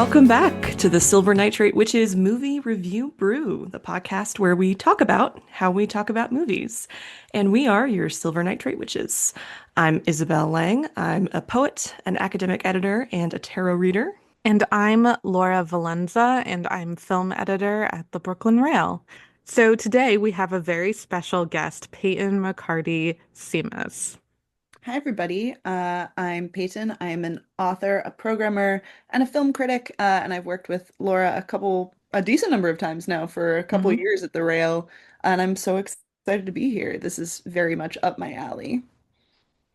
Welcome back to the Silver Nitrate Witches Movie Review Brew, the podcast where we talk about how we talk about movies. And we are your Silver Nitrate Witches. I'm Isabel Lang. I'm a poet, an academic editor, and a tarot reader. And I'm Laura Valenza, and I'm film editor at the Brooklyn Rail. So today we have a very special guest, Payton McCarty-Simas. Hi, everybody. I'm Payton. I'm an author, a programmer, and a film critic. And I've worked with Laura a decent number of times now for a couple Mhm. years at the Rail. And I'm so excited to be here. This is very much up my alley.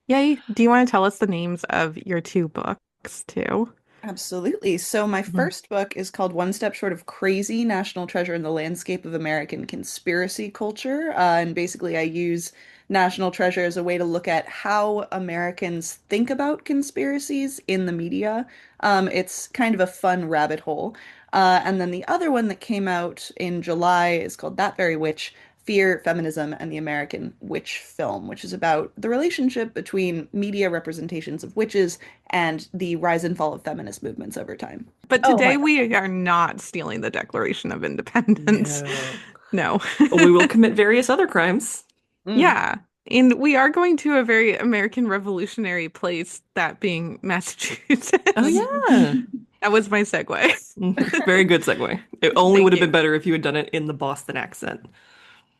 Yay. Do you want to tell us the names of your two books too? Absolutely. So my Mhm. first book is called One Step Short of Crazy: National Treasure in the Landscape of American Conspiracy Culture. And basically I use National Treasure as a way to look at how Americans think about conspiracies in the media. It's kind of a fun rabbit hole. And then the other one that came out in July is called That Very Witch: Fear, Feminism, and the American Witch Film, which is about the relationship between media representations of witches and the rise and fall of feminist movements over time. But Oh my today God. we are not stealing the Declaration of Independence. No. No. But we will commit various other crimes. Mm. Yeah. And we are going to a very American revolutionary place, that being Oh, Massachusetts. yeah. That was my segue. Very good segue. It only would Thank have been you. better if you had done it in the Boston accent.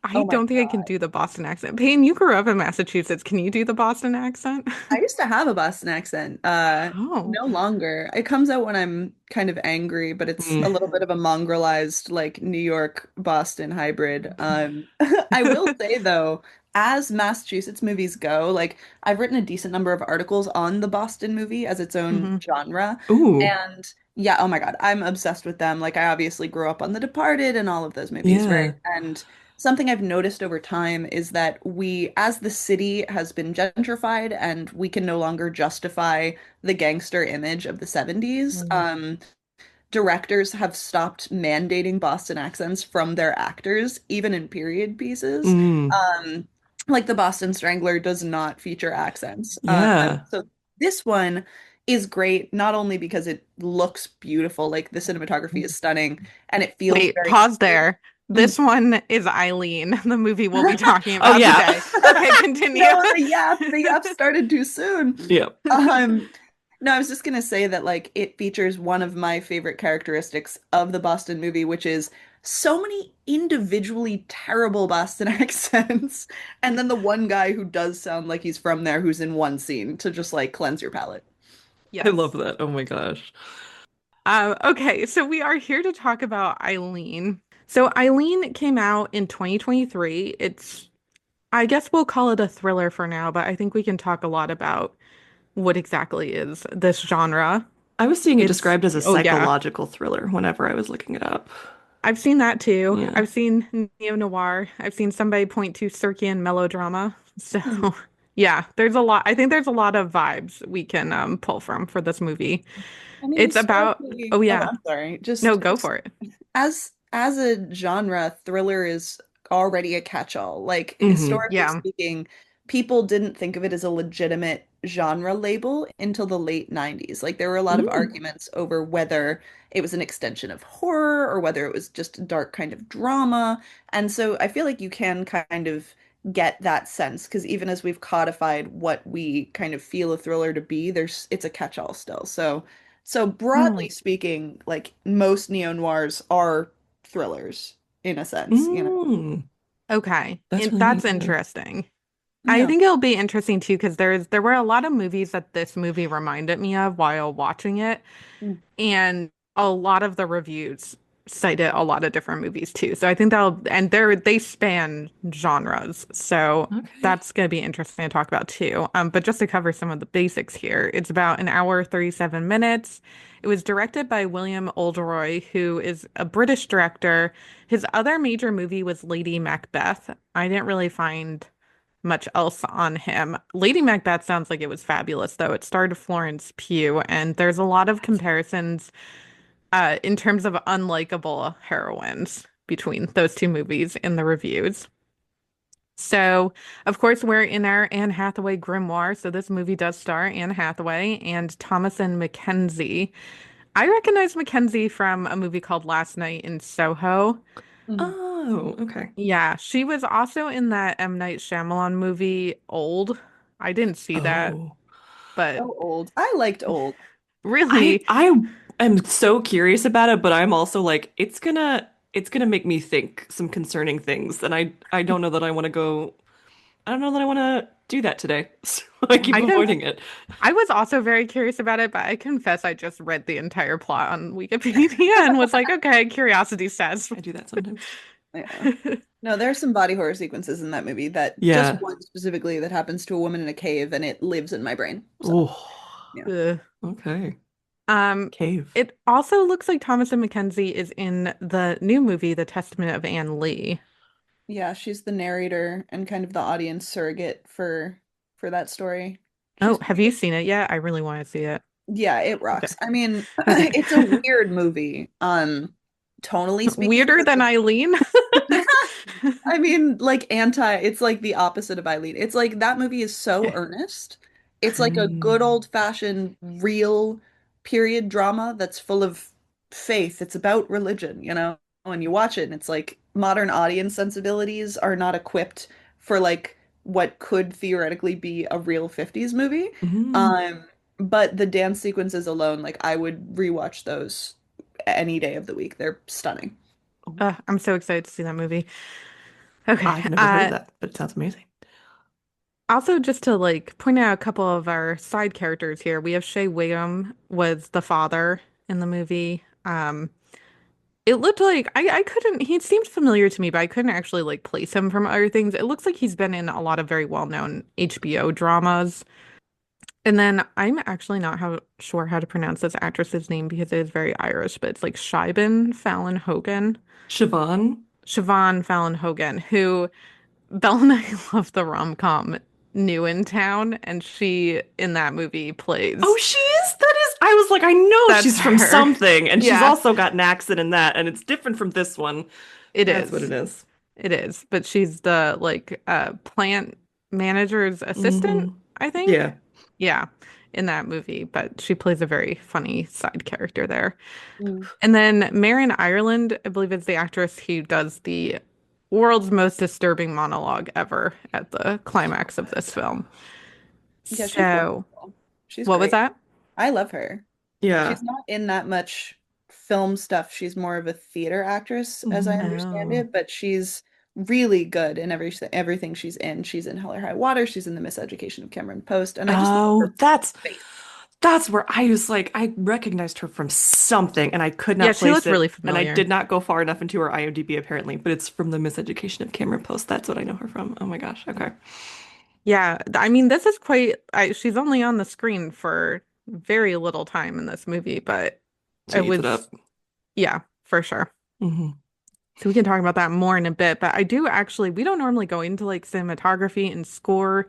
I Oh my don't think I can God. do the Boston accent. Payne, you grew up in Massachusetts. Can you do the Boston accent? I used to have a Boston accent. Oh. No longer. It comes out when I'm kind of angry, but it's a little bit of a mongrelized, like New York Boston hybrid. I will say though, as Massachusetts movies go, like I've written a decent number of articles on the Boston movie as its own Hmm. genre. Ooh, And yeah, oh my God, I'm obsessed with them. Like I obviously grew up on The Departed and all of those movies, right? yeah. And something I've noticed over time is that as the city has been gentrified and we can no longer justify the gangster image of the 70s, Mm. directors have stopped mandating Boston accents from their actors, even in period pieces. Mm, Um, like the Boston Strangler does not feature accents. yeah. So this one is great, not only because it looks beautiful, like the cinematography is stunning, and it feels Wait, very pause there. Mm. This one is Eileen, the movie we'll be talking Oh, about yeah. today. Okay, continue. No, the yap started too soon. Yeah. Um, no, I was just gonna say that like it features one of my favorite characteristics of the Boston movie, which is so many individually terrible Boston accents, and then the one guy who does sound like he's from there, who's in one scene to just like cleanse your palate. I love Yes. that. Oh my gosh. Okay, so we are here to talk about Eileen. So Eileen came out in 2023. I guess we'll call it a thriller for now, but I think we can talk a lot about what exactly is this genre. I was seeing it It's, described as a oh yeah, psychological thriller whenever I was looking it up. I've seen that too. Yeah. I've seen neo-noir. I've seen somebody point to Circean melodrama. So Mhm. yeah, there's a lot. I think there's a lot of vibes we can pull from for this movie. I mean, It's about, historically, oh oh, yeah, I'm sorry, no, just go for it. as a genre, thriller is already a catch-all. Like Hmm. historically Yeah. speaking, people didn't think of it as a legitimate genre label until the late 90s. Like there were a lot of Mm. arguments over whether it was an extension of horror or whether it was just a dark kind of drama. And so I feel like you can kind of get that sense because even as we've codified what we kind of feel a thriller to be, it's a catch-all still. So Hmm. broadly speaking, like most neo-noirs are thrillers in a sense, you know. Mm. Okay. That's really That's good. interesting. I Yeah. think it'll be interesting too because there were a lot of movies that this movie reminded me of while watching it, Mm. and a lot of the reviews cited a lot of different movies too. So I think they span genres. So Okay. that's gonna be interesting to talk about too. But just to cover some of the basics here, it's about an hour, 37 minutes. It was directed by William Oldroy, who is a British director. His other major movie was Lady Macbeth. I didn't really find much else on him. Lady Macbeth sounds like it was fabulous, though. It starred Florence Pugh, and there's a lot of comparisons in terms of unlikable heroines between those two movies in the reviews. So, of course, we're in our Anne Hathaway grimoire. So this movie does star Anne Hathaway and Thomasin McKenzie. I recognize Mackenzie from a movie called Last Night in Soho. Mhm. Oh, okay. Yeah, she was also in that M. Night Shyamalan movie, Old. I didn't see that, Oh. but Oh, old. I liked old. really, I am so curious about it, but I'm also like, it's gonna make me think some concerning things, and I don't know that I want to go. I don't know that I want to do that today, so I keep I can. avoiding it. I was also very curious about it, but I confess I just read the entire plot on Wikipedia and was like, okay, curiosity says. I do that sometimes. Yeah. No, there are some body horror sequences in that movie that just Yeah. one specifically that happens to a woman in a cave and it lives in my brain. So, Oh, yeah. Ugh. okay. Um, Cave. it also looks like Thomas and Mackenzie is in the new movie, The Testament of Anne Lee. Yeah, she's the narrator and kind of the audience surrogate for that story. Oh, She's have pretty you good. seen it yet? I really want to see it. Yeah, it Okay. rocks. I mean, Okay. it's a weird movie, tonally speaking, Weirder but than Eileen. I mean, it's like the opposite of Eileen. It's like that movie is so Okay. earnest. It's like a good Mm. old-fashioned real period drama that's full of faith. It's about religion, you know? And you watch it and it's like modern audience sensibilities are not equipped for like what could theoretically be a real 50s movie. Mm. Um, but the dance sequences alone, like I would rewatch those any day of the week. They're stunning. Oh, I'm so excited to see that movie. Okay. I've never heard of that, but it sounds amazing. Also, just to like point out a couple of our side characters here, we have Shea Whigham was the father in the movie. It looked like I couldn't, he seemed familiar to me, but I couldn't actually like place him from other things. It looks like he's been in a lot of very well-known HBO dramas. And then I'm actually not sure how to pronounce this actress's name because it is very Irish, but it's like Shiben Fallon Hogan, Siobhan. Siobhan Fallon Hogan, who Belle and I love the rom-com New in Town, and she in that movie Oh, plays. she is? That is. I was like, I know That's she's from her. something, and she's Yeah, also got an accent in that, and it's different from this one. it That's what it is. is. It is. But she's the like plant manager's assistant, Mm-hmm. I think. Yeah. Yeah, in that movie, but she plays a very funny side character there. Mm. And then Marion Ireland, I believe is the actress who does the world's most disturbing monologue ever at the climax of this film. Yeah, she's So, wonderful. She's what was great. that? I love her. Yeah. She's not in that much film stuff. She's more of a theater actress, as I Hmm. understand Oh. it, but she's really good in everything she's in. She's in Hell or High Water. She's in The Miseducation of Cameron Post, and I just love Oh, her face. that's where I was like, I recognized her from something, and I could Yeah, not she place looked really it, and I familiar. did not go far enough into her IMDb apparently, but it's from the Miseducation of Cameron Post. That's what I know her from. Oh my gosh. Okay. Yeah, I mean, this is she's only on the screen for very little time in this movie, but She it eats it up. was, yeah, for sure. Hmm. So we can talk about that more in a bit, but I do actually, we don't normally go into like cinematography and score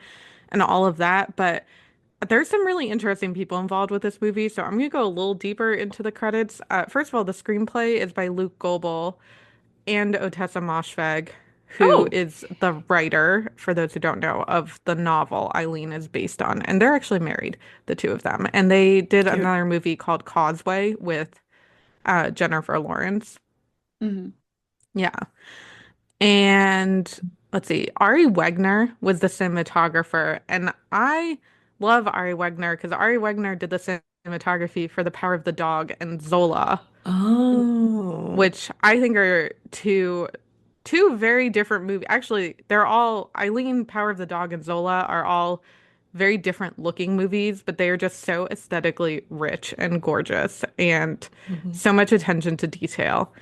and all of that, but there's some really interesting people involved with this movie, so I'm gonna go a little deeper into the credits. First of all, the screenplay is by Luke Goebel and Ottessa Moshfegh, who Oh, is the writer, for those who don't know, of the novel Eileen is based on. And they're actually married, the two of them. And they did cute. another movie called Causeway with Jennifer Lawrence. Hmm. Yeah. And let's see, Ari Wegner was the cinematographer. And I love Ari Wegner because Ari Wegner did the cinematography for The Power of the Dog and Zola, Oh. which I think are two very different movies. Actually, they're all Eileen, Power of the Dog, and Zola are all very different looking movies, but they are just so aesthetically rich and gorgeous and Hmm. so much attention to detail.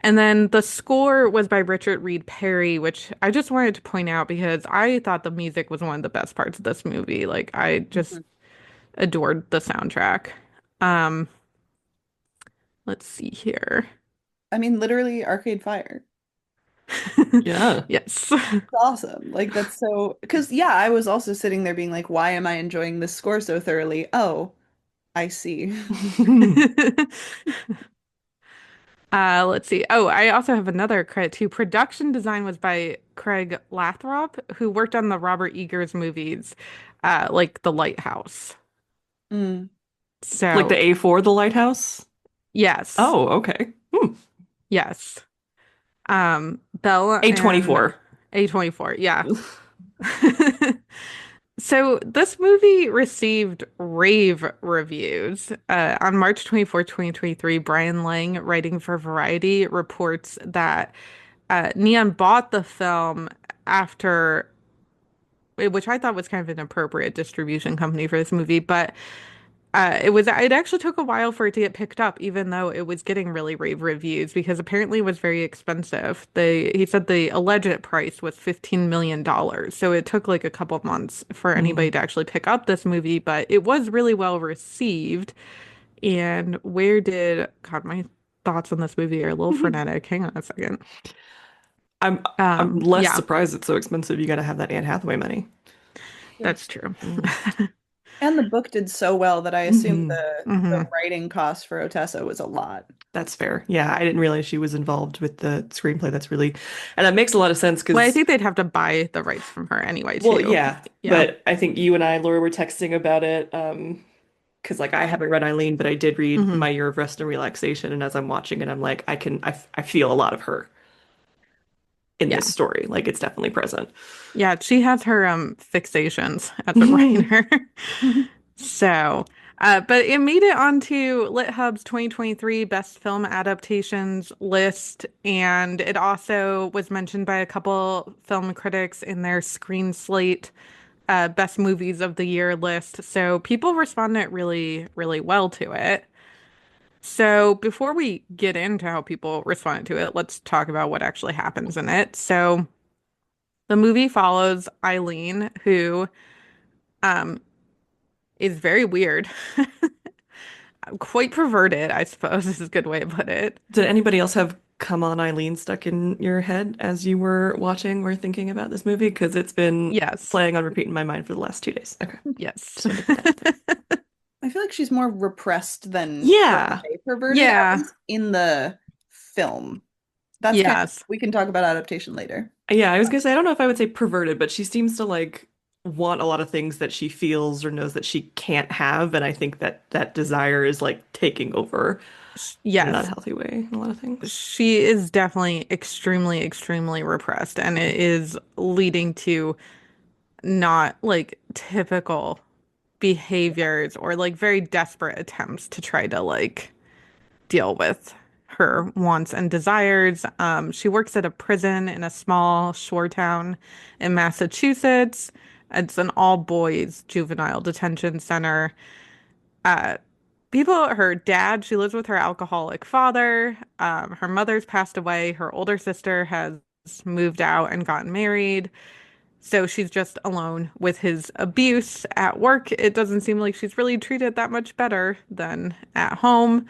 And then the score was by Richard Reed Parry, which I just wanted to point out because I thought the music was one of the best parts of this movie. Like I just adored the soundtrack. Um, let's see here. I mean, literally Arcade Fire. Yeah. Yes. It's awesome. Like that's so because yeah, I was also sitting there being like, why am I enjoying this score so thoroughly? Oh, I see. Let's see. Oh, I also have another credit too. Production design was by Craig Lathrop, who worked on the Robert Eggers movies, like The Lighthouse. Mm. Like the So, A4, the lighthouse. Yes. Oh, okay. Yes. Belle and A24. A24. Yeah. So this movie received rave reviews. On March 24th, 2023, Brian Lang, writing for Variety, reports that Neon bought the film after, which I thought was kind of an appropriate distribution company for this movie, but it actually took a while for it to get picked up, even though it was getting really rave reviews because apparently it was very expensive. He said the alleged price was $15 million. So it took like a couple of months for anybody to actually pick up this movie, but it was really well received. And God, my thoughts on this movie are a little frenetic. Hang on a second. I'm I'm less Yeah, surprised it's so expensive. You got to have that Anne Hathaway money. that's true. Mm. And the book did so well that I assume Hmm. the hmm writing cost for Ottessa was a lot. That's fair. Yeah, I didn't realize she was involved with the screenplay. And that makes a lot of sense Well, I because, think they'd have to buy the rights from her anyway, well, too. yeah, Yeah. but I think you and I, Laura, were texting about it. Because like I haven't read Eileen, but I did read hmm My Year of Rest and Relaxation, and as I'm watching it, I'm like, I feel a lot of her in this Yeah. story. Like it's definitely present. Yeah, she has her fixations as a writer. So, but it made it onto LitHub's 2023 Best Film Adaptations list, and it also was mentioned by a couple film critics in their Screen Slate Best Movies of the Year list. So people responded really, really well to it. So before we get into how people responded to it, let's talk about what actually happens in it. So the movie follows Eileen, who um, is very weird, quite perverted, I suppose is a good way to put it. Did anybody else have Come On Eileen stuck in your head as you were watching or thinking about this movie? Because it's been Yes. playing on repeat in my mind for the last 2 days. Okay. Yes. Just wanted to put that out there. I feel like she's more repressed than per Yeah. se perverted, at Yeah. least in the film. That's kind of, Yes. we can talk about adaptation later. Yeah, I was gonna say I don't know if I would say perverted, but she seems to like want a lot of things that she feels or knows that she can't have, and I think that that desire is like taking over in an Yes. unhealthy way in a lot of things. She is definitely extremely, extremely repressed, and it is leading to not like typical behaviors or like very desperate attempts to try to like deal with her wants and desires. She works at a prison in a small shore town in Massachusetts. It's an all boys juvenile detention center. Uh, her dad, she lives with her alcoholic father. Her mother's passed away. Her older sister has moved out and gotten married. So she's just alone with his abuse at work. It doesn't seem like she's really treated that much better than at home.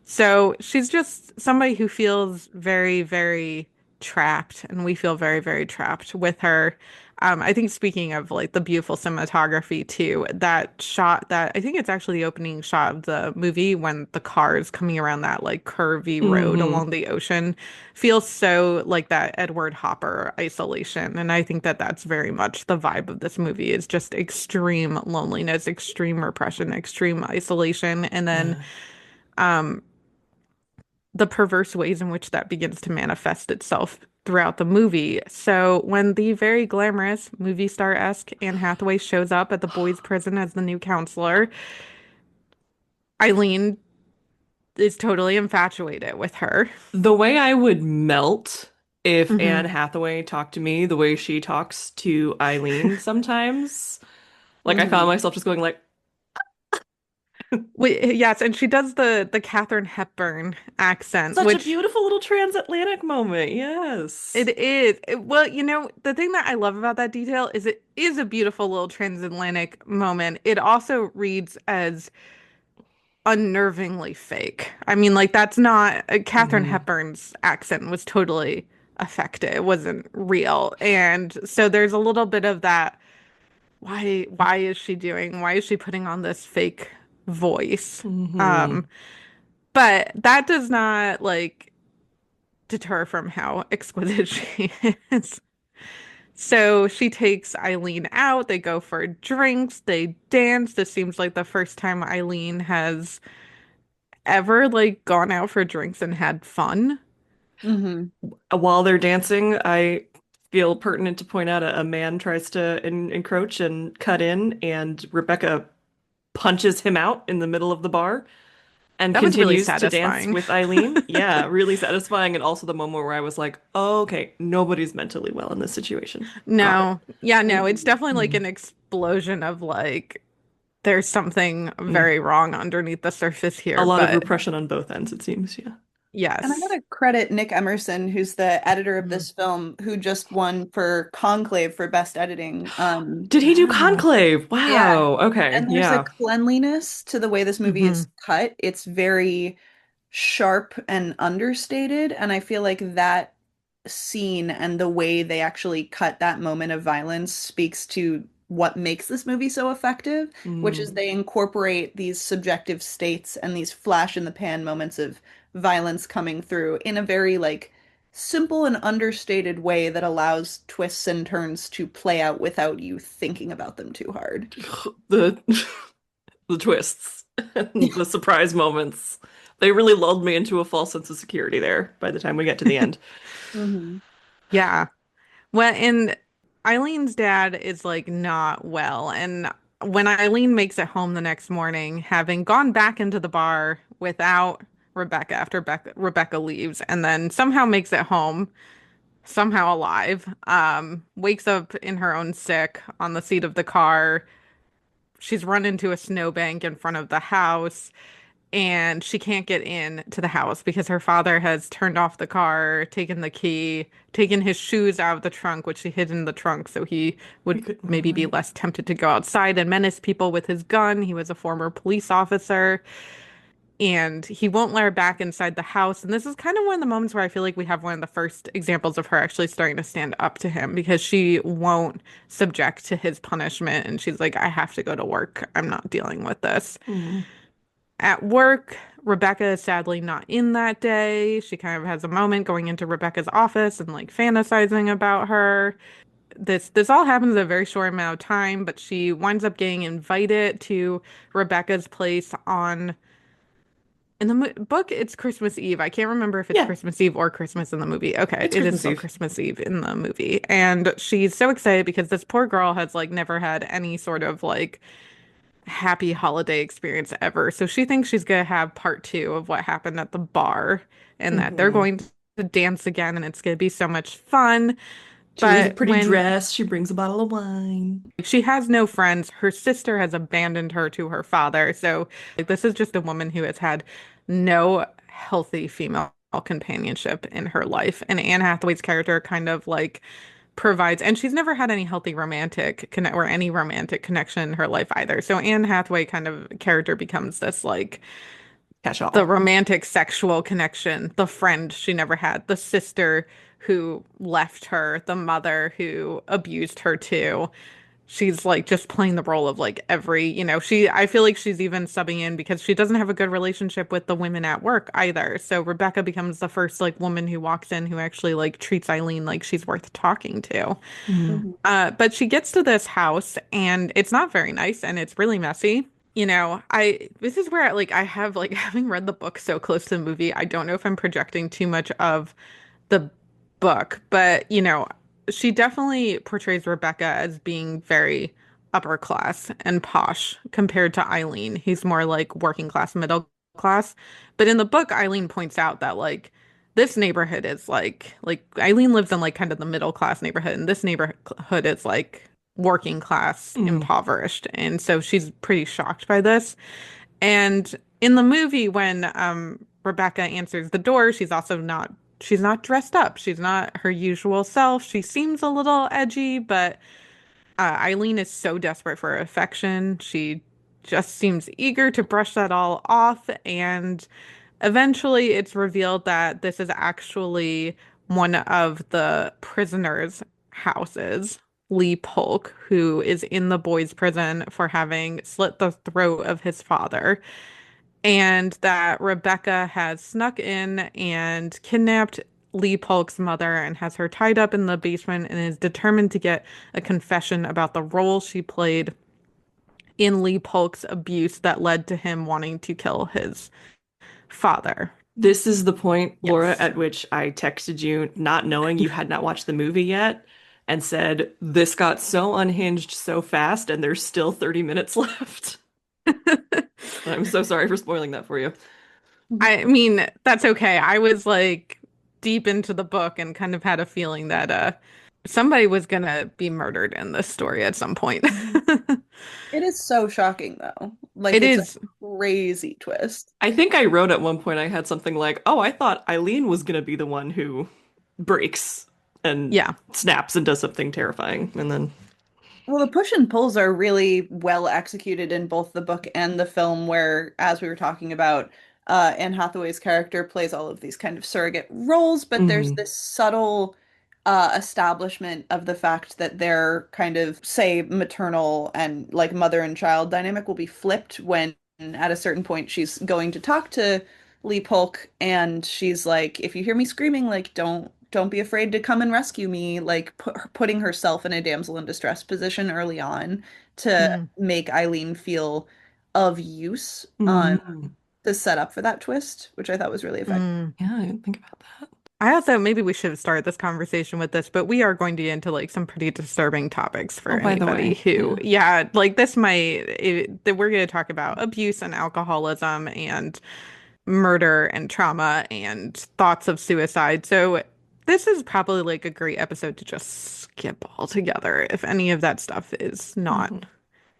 So she's just somebody who feels very, very trapped, and we feel very, very trapped with her. I think speaking of like the beautiful cinematography too, that shot that I think it's actually the opening shot of the movie when the car is coming around that like curvy road Hmm. along the ocean feels so like that Edward Hopper isolation. And I think that that's very much the vibe of this movie is just extreme loneliness, extreme repression, extreme isolation. And then um, the perverse ways in which that begins to manifest itself throughout the movie. So when the very glamorous movie star-esque Anne Hathaway shows up at the boys' prison as the new counselor, Eileen is totally infatuated with her. The way I would melt if hmm Anne Hathaway talked to me the way she talks to Eileen sometimes, like I found Hmm. myself just going like Yes, and she does the Katharine Hepburn accent, such a which beautiful little transatlantic moment. Yes. it is. Well, the thing that I love about that detail is it is a beautiful little transatlantic moment. It also reads as unnervingly fake. I mean, like that's not Katharine Hmm. Hepburn's accent was totally affected. It wasn't real. And so there's a little bit of that. Why is she why is she putting on this fake voice? Hmm. Um, but that does not like deter from how exquisite she is. So she takes Eileen out. They go for drinks. They dance. This seems like the first time Eileen has ever like gone out for drinks and had fun? Hmm. While they're dancing, I feel pertinent to point out a man tries to encroach and cut in, and Rebecca punches him out in the middle of the bar and That was really continues to dance satisfying. with Eileen. Yeah, really satisfying. And also the moment where I was like, oh, okay, nobody's mentally well in this situation. Got it. No, yeah, no, it's Hmm. definitely like Mhm. an explosion of like there's something Mm. very wrong underneath the surface A here, lot of but repression on both ends, it seems. Yeah. And I yes. gotta credit Nick Emerson, who's the editor of Mhm. this film, who just won for Conclave for best editing. Did he do Wow. Conclave? Yeah. Wow. Okay. And there's a Yeah. cleanliness to the way this movie Hmm. is cut. It's very sharp and understated. And I feel like that scene and the way they actually cut that moment of violence speaks to what makes this movie so effective, which is Mm. they incorporate these subjective states and these flash in the pan moments of violence coming through in a very like simple and understated way that allows twists and turns to play out without you thinking about them too hard. The the twists and the surprise moments. They really lulled me into a false sense of security there by the time we get to the end. Hmm. Yeah. Well, and Eileen's dad is like not well. And when Eileen makes it home the next morning, having gone back into the bar without Rebecca after Rebecca leaves, and then somehow makes it home, somehow alive, wakes up in her own sick on the seat of the car. She's run into a snowbank in front of the house and she can't get in to the house because her father has turned off the car, taken the key, taken his shoes out of the trunk, which he hid in the trunk so he We would could, maybe be less tempted to go outside and menace people with his gun. He was a former police officer and he won't let her back inside the house. And this is kind of one of the moments where I feel like we have one of the first examples of her actually starting to stand up to him because she won't subject to his punishment. And she's like, I have to go to work. I'm not dealing with this. mm, At work, Rebecca is sadly not in that day. She kind of has a moment going into Rebecca's office and like fantasizing about her. This all happens in a very short amount of time, but she winds up getting invited to Rebecca's place on in the mo book. It's Christmas Eve. I can't remember if it's yeah, Christmas Eve or Christmas in the movie. Okay, it's it is Christmas still Eve. Christmas Eve in the movie, and she's so excited because this poor girl has like never had any sort of like happy holiday experience ever. So she thinks she's gonna have part two of what happened at the bar and that they're Hmm. going to dance again and it's gonna be so much fun. She wears a But pretty when dress. She brings a bottle of wine. she has no friends, her sister has abandoned her to her father. So like this is just a woman who has had no healthy female companionship in her life. And Anne Hathaway's character kind of like provides, and she's never had any healthy romantic connect or any romantic connection in her life either. So Anne Hathaway kind of character becomes this like Catch the all. romantic sexual connection, the friend she never had, the sister who left her, the mother who abused her too. She's like just playing the role of like every, I feel like she's even subbing in because she doesn't have a good relationship with the women at work either. So Rebecca becomes the first like woman who walks in who actually like treats Eileen like she's worth talking to. Mm. Hmm. But she gets to this house and it's not very nice and it's really messy. This is where like I have like having read the book so close to the movie, I don't know if I'm projecting too much of the book, but she definitely portrays Rebecca as being very upper class and posh compared to Eileen, who's more like working class, middle class. But in the book, Eileen points out that like this neighborhood is like Eileen lives in like kind of the middle class neighborhood, and this neighborhood is like working class, Mm. impoverished. And so she's pretty shocked by this. And in the movie, when Rebecca answers the door, she's not dressed up. She's not her usual self. She seems a little edgy, but Eileen is so desperate for affection. She just seems eager to brush that all off. And eventually it's revealed that this is actually one of the prisoners' houses, Lee Polk, who is in the boys' prison for having slit the throat of his father and that Rebecca has snuck in and kidnapped Lee Polk's mother and has her tied up in the basement and is determined to get a confession about the role she played in Lee Polk's abuse that led to him wanting to kill his father. This is the point, Laura, Yes. at which I texted you, not knowing you had not watched the movie yet, and said, this got so unhinged so fast, and there's still 30 minutes left. I'm so sorry for spoiling that for you. I mean, that's okay. I was like deep into the book and kind of had a feeling that somebody was gonna be murdered in this story at some point. It is so shocking though. Like It it's a is, crazy twist. I think I wrote at one point, I had something like, oh, I thought Eileen was going to be the one who breaks and yeah. snaps and does something terrifying. And then, Well, the push and pulls are really well executed in both the book and the film, where, as we were talking about, Anne Hathaway's character plays all of these kind of surrogate roles, but there's mhm, this subtle establishment of the fact that their kind of, say, maternal and like mother and child dynamic will be flipped when, at a certain point, she's going to talk to Lee Polk, and she's like, "If you hear me screaming, like, don't be afraid to come and rescue me," like putting herself in a damsel in distress position early on to Mm, make Eileen feel of use, mhm. to set up for that twist, which I thought was really effective. mm. Yeah, I didn't think about that. I also maybe we should have started this conversation with this, but we are going to get into like some pretty disturbing topics for Oh, by the anybody way, who, yeah. yeah, like this might that we're going to talk about abuse and alcoholism and murder and trauma and thoughts of suicide. So this is probably like a great episode to just skip altogether if any of that stuff is Mhm.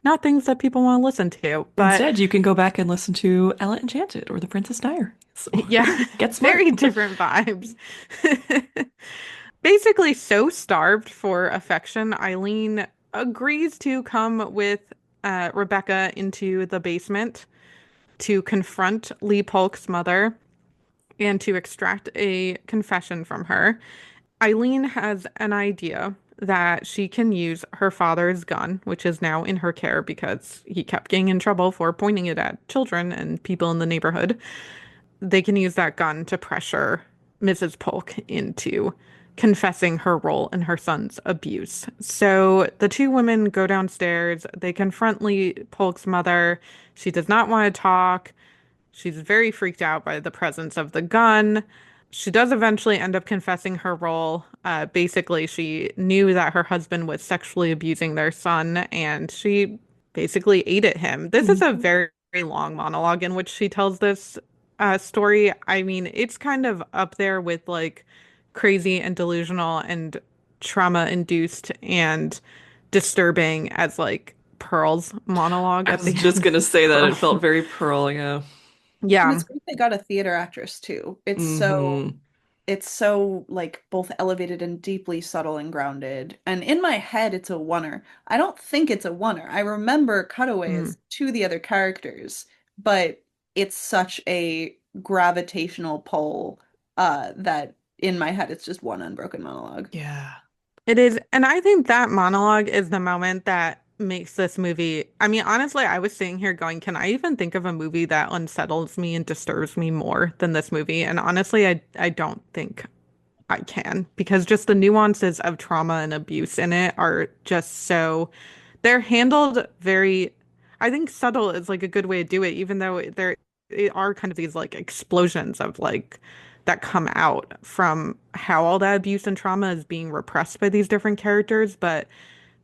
not things that people want to listen to. But Instead, you can go back and listen to Ella Enchanted or The Princess Diaries. So yeah, get smart. very different vibes. Basically, so starved for affection, Eileen agrees to come with Rebecca into the basement to confront Lee Polk's mother and to extract a confession from her. Eileen has an idea that she can use her father's gun, which is now in her care because he kept getting in trouble for pointing it at children and people in the neighborhood. They can use that gun to pressure Mrs. Polk into confessing her role in her son's abuse. So the two women go downstairs. They confront Lee Polk's mother. She does not want to talk. She's very freaked out by the presence of the gun. She does eventually end up confessing her role. Basically, she knew that her husband was sexually abusing their son, and she basically ate him. This is a Mhm. very, very long monologue in which she tells this story. I mean, it's kind of up there with like crazy and delusional and trauma-induced and disturbing as like Pearl's monologue I at was the just end. gonna say that it Pearl. felt very Pearl, yeah. And Yeah. it's great they got a theater actress too. Hmm. It's so like both elevated and deeply subtle and grounded. And in my head, it's a oneer. I don't think it's a oneer. I remember Mm. cutaways to the other characters, but it's such a gravitational pull that in my head it's just one unbroken monologue. Yeah. It is, and I think that monologue is the moment that makes this movie. I mean, honestly, I was sitting here going, can I even think of a movie that unsettles me and disturbs me more than this movie? And honestly, I don't think I can because just the nuances of trauma and abuse in it are just so they're handled very, I think subtle is like a good way to do it, even though there are kind of these like explosions of like that come out from how all that abuse and trauma is being repressed by these different characters. But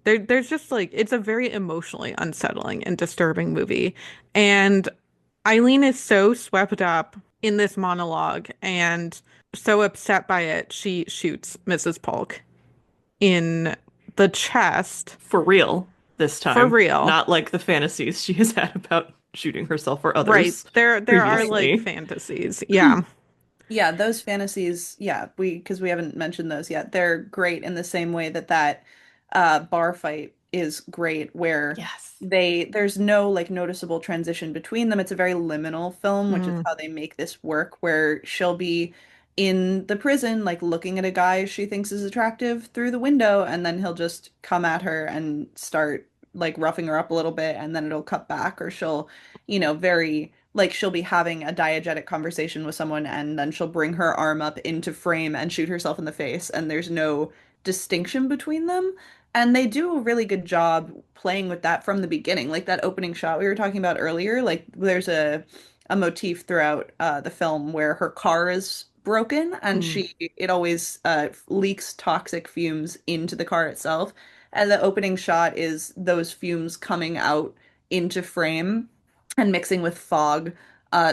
there's just like it's a very emotionally unsettling and disturbing movie. And Eileen is so swept up in this monologue and so upset by it, she shoots Mrs. Polk in the chest For real this for time, real. not like the fantasies she has had about shooting herself or Right. others There are Right. like previously. fantasies. Yeah. Yeah, those fantasies, yeah, because we haven't mentioned those yet. They're great in the same way that bar fight is great, where Yes. there's no like noticeable transition between them. It's a very liminal film, which is Mm, how they make this work, where she'll be in the prison, like looking at a guy she thinks is attractive through the window, and then he'll just come at her and start like roughing her up a little bit, and then it'll cut back, or she'll, very like she'll be having a diegetic conversation with someone and then she'll bring her arm up into frame and shoot herself in the face, and there's no distinction between them. And they do a really good job playing with that from the beginning. Like that opening shot we were talking about earlier, like there's a motif throughout the film where her car is broken and Mm. it always leaks toxic fumes into the car itself. And the opening shot is those fumes coming out into frame and mixing with fog.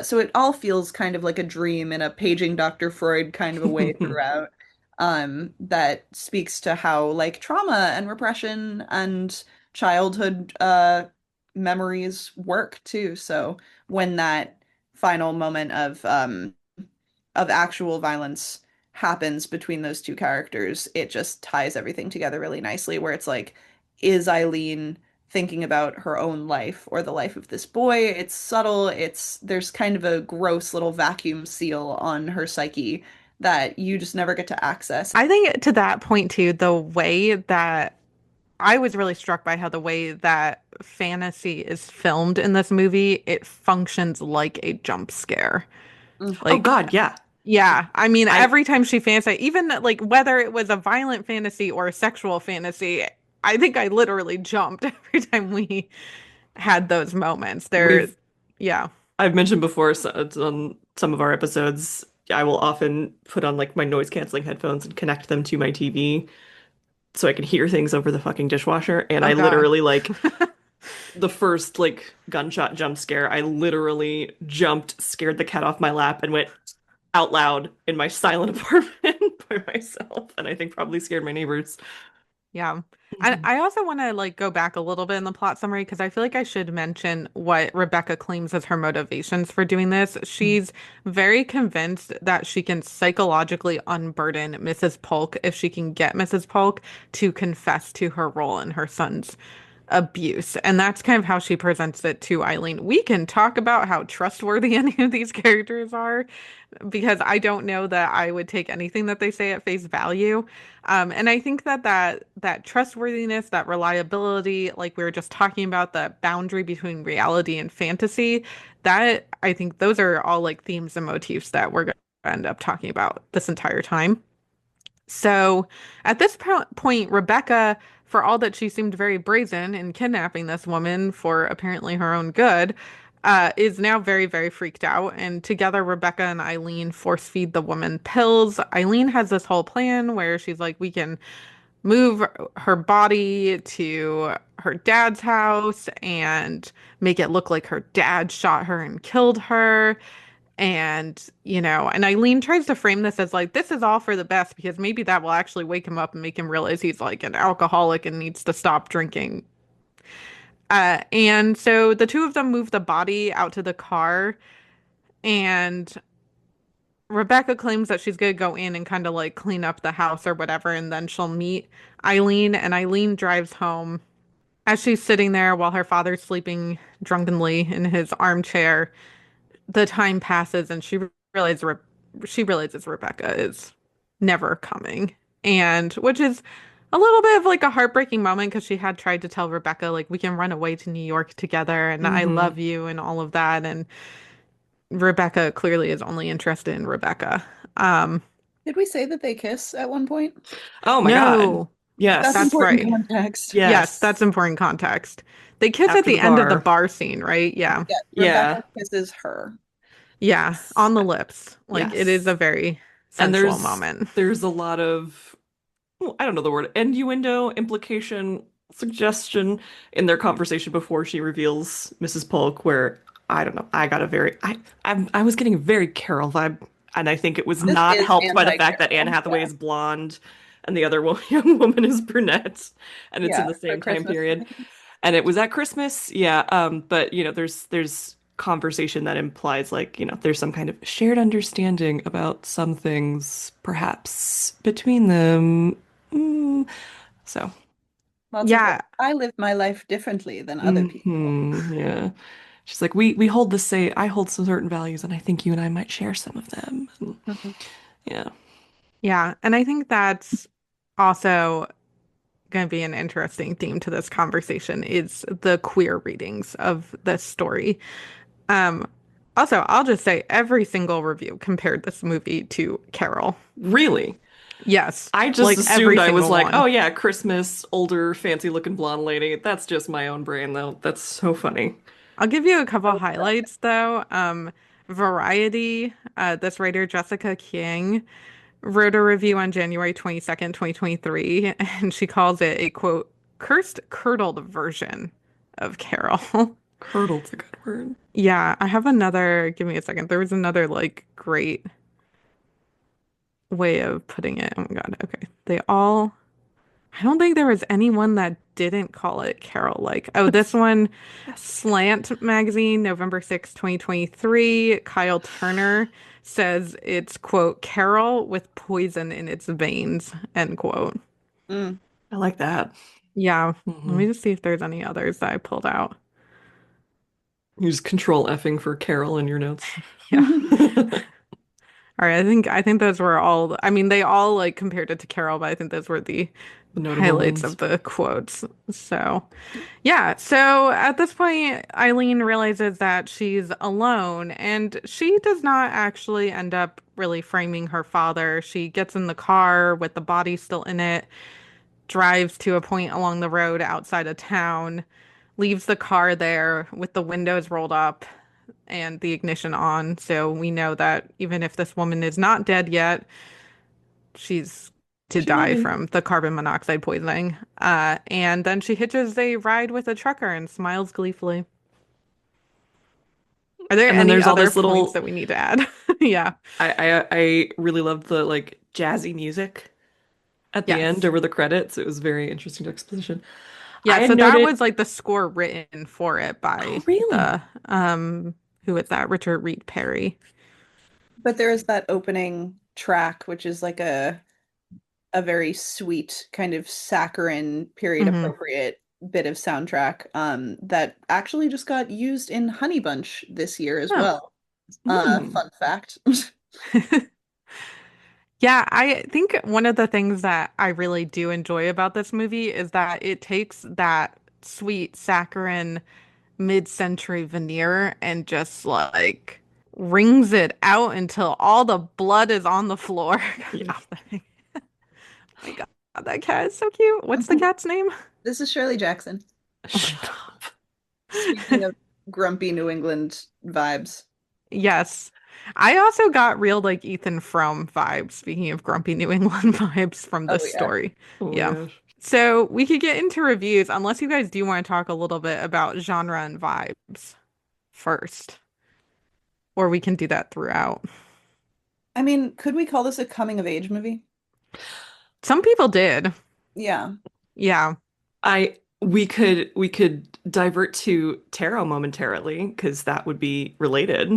So it all feels kind of like a dream in a paging Dr. Freud kind of a way throughout. That speaks to how like trauma and repression and childhood memories work too. So when that final moment of actual violence happens between those two characters, it just ties everything together really nicely, where it's like, is Eileen thinking about her own life or the life of this boy? It's subtle, there's kind of a gross little vacuum seal on her psyche that you just never get to access. I think to that point too, the way that I was really struck by how the way that fantasy is filmed in this movie, it functions like a jump scare. Mm. Oh Like, God, yeah. yeah, I mean, I every time she fantasized, even like whether it was a violent fantasy or a sexual fantasy, I think I literally jumped every time we had those moments. There, we've yeah. I've mentioned before, so it's on some of our episodes, I will often put on like my noise canceling headphones and connect them to my TV so I can hear things over the fucking dishwasher. And Oh I God. literally like the first like gunshot jump scare, I literally jumped, scared the cat off my lap, and went out loud in my silent apartment by myself. And I think probably scared my neighbors. Yeah. And Mhm. I also want to like go back a little bit in the plot summary because I feel like I should mention what Rebecca claims as her motivations for doing this. She's very convinced that she can psychologically unburden Mrs. Polk if she can get Mrs. Polk to confess to her role in her son's abuse. And that's kind of how she presents it to Eileen. We can talk about how trustworthy any of these characters are because I don't know that I would take anything that they say at face value. And I think that that trustworthiness, that reliability, like we were just talking about, the boundary between reality and fantasy, that I think those are all like themes and motifs that we're going to end up talking about this entire time. So at this point, Rebecca, for all that she seemed very brazen in kidnapping this woman for apparently her own good, is now very, very freaked out. And together, Rebecca and Eileen force feed the woman pills. Eileen has this whole plan where she's like, we can move her body to her dad's house and make it look like her dad shot her and killed her. And, and Eileen tries to frame this as like, this is all for the best because maybe that will actually wake him up and make him realize he's like an alcoholic and needs to stop drinking. And so the two of them move the body out to the car, and Rebecca claims that she's going to go in and kind of like clean up the house or whatever, and then she'll meet Eileen, and Eileen drives home. As she's sitting there while her father's sleeping drunkenly in his armchair, the time passes and realizes she realizes Rebecca is never coming. And which is a little bit of like a heartbreaking moment because she had tried to tell Rebecca like we can run away to New York together and I Hmm. love you and all of that. And Rebecca clearly is only interested in Rebecca. Um, Did we say that they kiss at one point? Oh my God. no, That's Yes. that's important right. context. Yes, Yes. that's important context. They kiss at After the the end of the bar. bar scene, right? Yeah. Yeah, Rebecca Yeah. kisses her. Yeah, Yes. on the lips. Like it is Yes. a very And sensual moment. there's a lot of, well, I don't know the word, innuendo, implication, suggestion in their conversation before she reveals Mrs. Polk, where I don't know, I got a very I was getting a very Carol vibe, and I think it was This not is helped by the fact that Anne anti-Carol. Hathaway Yeah. is blonde and the other young woman is brunette, and it's in Yeah, the for same time Christmas. period. And it was at Christmas, yeah. But there's conversation that implies like, there's some kind of shared understanding about some things, perhaps between them. Mm. So, Lots of Yeah, I live my life differently than other people. yeah. She's like, we hold the same. I hold some certain values, and I think you and I might share some of them. And, Mhm. yeah. yeah. And I think that's also going to be an interesting theme to this conversation is the queer readings of this story. Um, Also, I'll just say every single review compared this movie to Carol. Really? Yes, I just like every assumed I was single like, one. oh yeah, Christmas, older, fancy looking blonde lady. That's just my own brain, though. That's so funny. I'll give you a couple Oh, highlights though. Variety, this writer Jessica King wrote a review on January 22nd, 2023, and she calls it a quote, cursed curdled version of Carol. Curdled's a good word. Yeah, I have another, give me a second. There was another like great way of putting it. Oh my God. Okay. I don't think there was anyone that didn't call it Carol like. Oh, this one, Yes. Slant Magazine, November 6, 2023. Kyle Turner says it's, quote, Carol with poison in its veins, end quote. mm. I like that. Yeah. Let Hmm. me just see if there's any others that I pulled out. You just control effing for Carol in your notes. Yeah. All right. I think those were all, I mean, they all like compared it to Carol, but I think those were the The notable highlights ones. of the quotes. So. Yeah, so at this point, Eileen realizes that she's alone, and she does not actually end up really framing her father. She gets in the car with the body still in it, drives to a point along the road outside of town, leaves the car there with the windows rolled up and the ignition on. So we know that even if this woman is not dead yet, she's to She die living. from the carbon monoxide poisoning. And then she hitches a ride with a trucker and smiles gleefully. Are there And then any there's all other this points little that we need to add? Yeah. I really loved the like jazzy music at the end Yes. over the credits. It was very interesting juxtaposition. Yeah, I had so that noted, was like the score written for it oh by really? the who is that? Richard Reed Perry. But there is that opening track, which is like a very sweet kind of saccharine period Hmm. appropriate bit of soundtrack that actually just got used in Honey Bunch this year as Oh. well. Hmm. Fun fact. Yeah, I think one of the things that I really do enjoy about this movie is that it takes that sweet saccharine mid-century veneer and just like wrings it out until all the blood is on the floor kind Yeah. of thing. Oh my God, that cat is so cute. What's the cat's name? This is Shirley Jackson. Oh my Shut up. Speaking of grumpy New England vibes. Yes. I also got real like Ethan Frome vibes, speaking of grumpy New England vibes from Oh this yeah. story. Oh my Yeah. gosh. So we could get into reviews unless you guys do want to talk a little bit about genre and vibes first, or we can do that throughout. I mean, could we call this a coming of age movie? Some people did. Yeah. Yeah. I we could divert to tarot momentarily because that would be related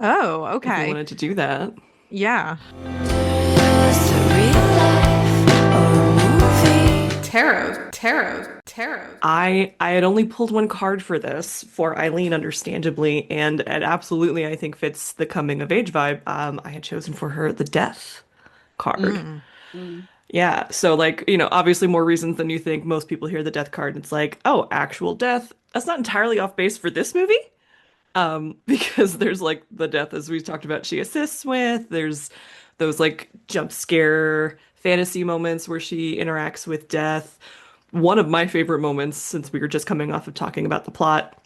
Oh, if we okay. wanted to do that. Yeah. Tarot. I had only pulled one card for this for Eileen, understandably, and it absolutely I think fits the coming of age vibe. I had chosen for her the death card. Mm. Mm. Yeah, so like, obviously more reasons than you think. Most people hear the death card and it's like, oh, actual death. That's not entirely off base for this movie. Because there's like the death as we talked about she assists with. There's those like jump scare fantasy moments where she interacts with death. One of my favorite moments, since we were just coming off of talking about the plot,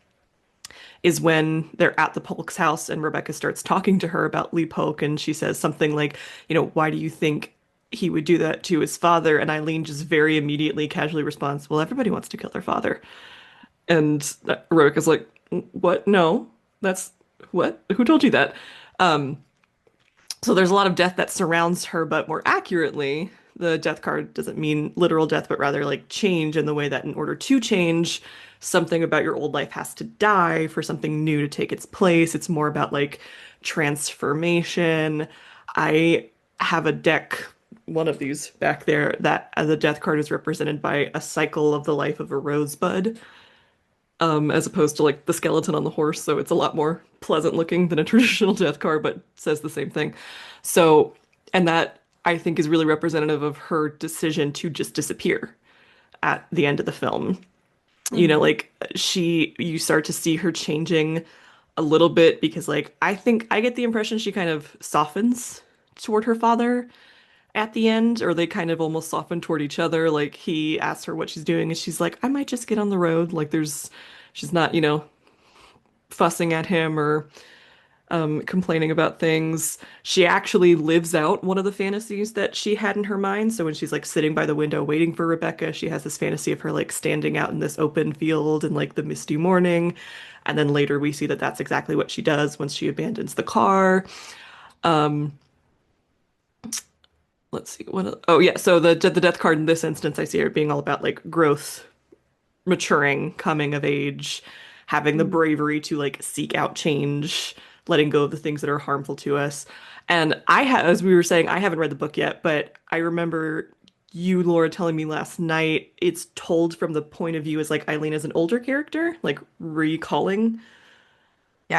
is when they're at the Polk's house and Rebecca starts talking to her about Lee Polk and she says something like, why do you think he would do that to his father? And Eileen just very immediately, casually responds, well, everybody wants to kill their father. And Rebecca's like, what? No, that's what? Who told you that? Um, so there's a lot of death that surrounds her, but more accurately, the death card doesn't mean literal death, but rather like change in the way that in order to change, something about your old life has to die for something new to take its place. It's more about like transformation. I have a deck, one of these back there, that the death card is represented by a cycle of the life of a rosebud, as opposed to like the skeleton on the horse. So it's a lot more pleasant looking than a traditional death card, but says the same thing. So, and that I think is really representative of her decision to just disappear at the end of the film. Mhm. Like you start to see her changing a little bit because, like, I think I get the impression she kind of softens toward her father at the end, or they kind of almost soften toward each other. Like he asks her what she's doing, and she's like, I might just get on the road. Like she's not, fussing at him or complaining about things. She actually lives out one of the fantasies that she had in her mind. So when she's like sitting by the window waiting for Rebecca, she has this fantasy of her like standing out in this open field in like the misty morning. And then later we see that that's exactly what she does once she abandons the car. Um, let's see what. Oh yeah, so the death card in this instance, I see it being all about like growth, maturing, coming of age, having the Mhm. bravery to like seek out change, letting go of the things that are harmful to us. And as we were saying, I haven't read the book yet, but I remember you, Laura, telling me last night it's told from the point of view as like Eileen as an older character, like recalling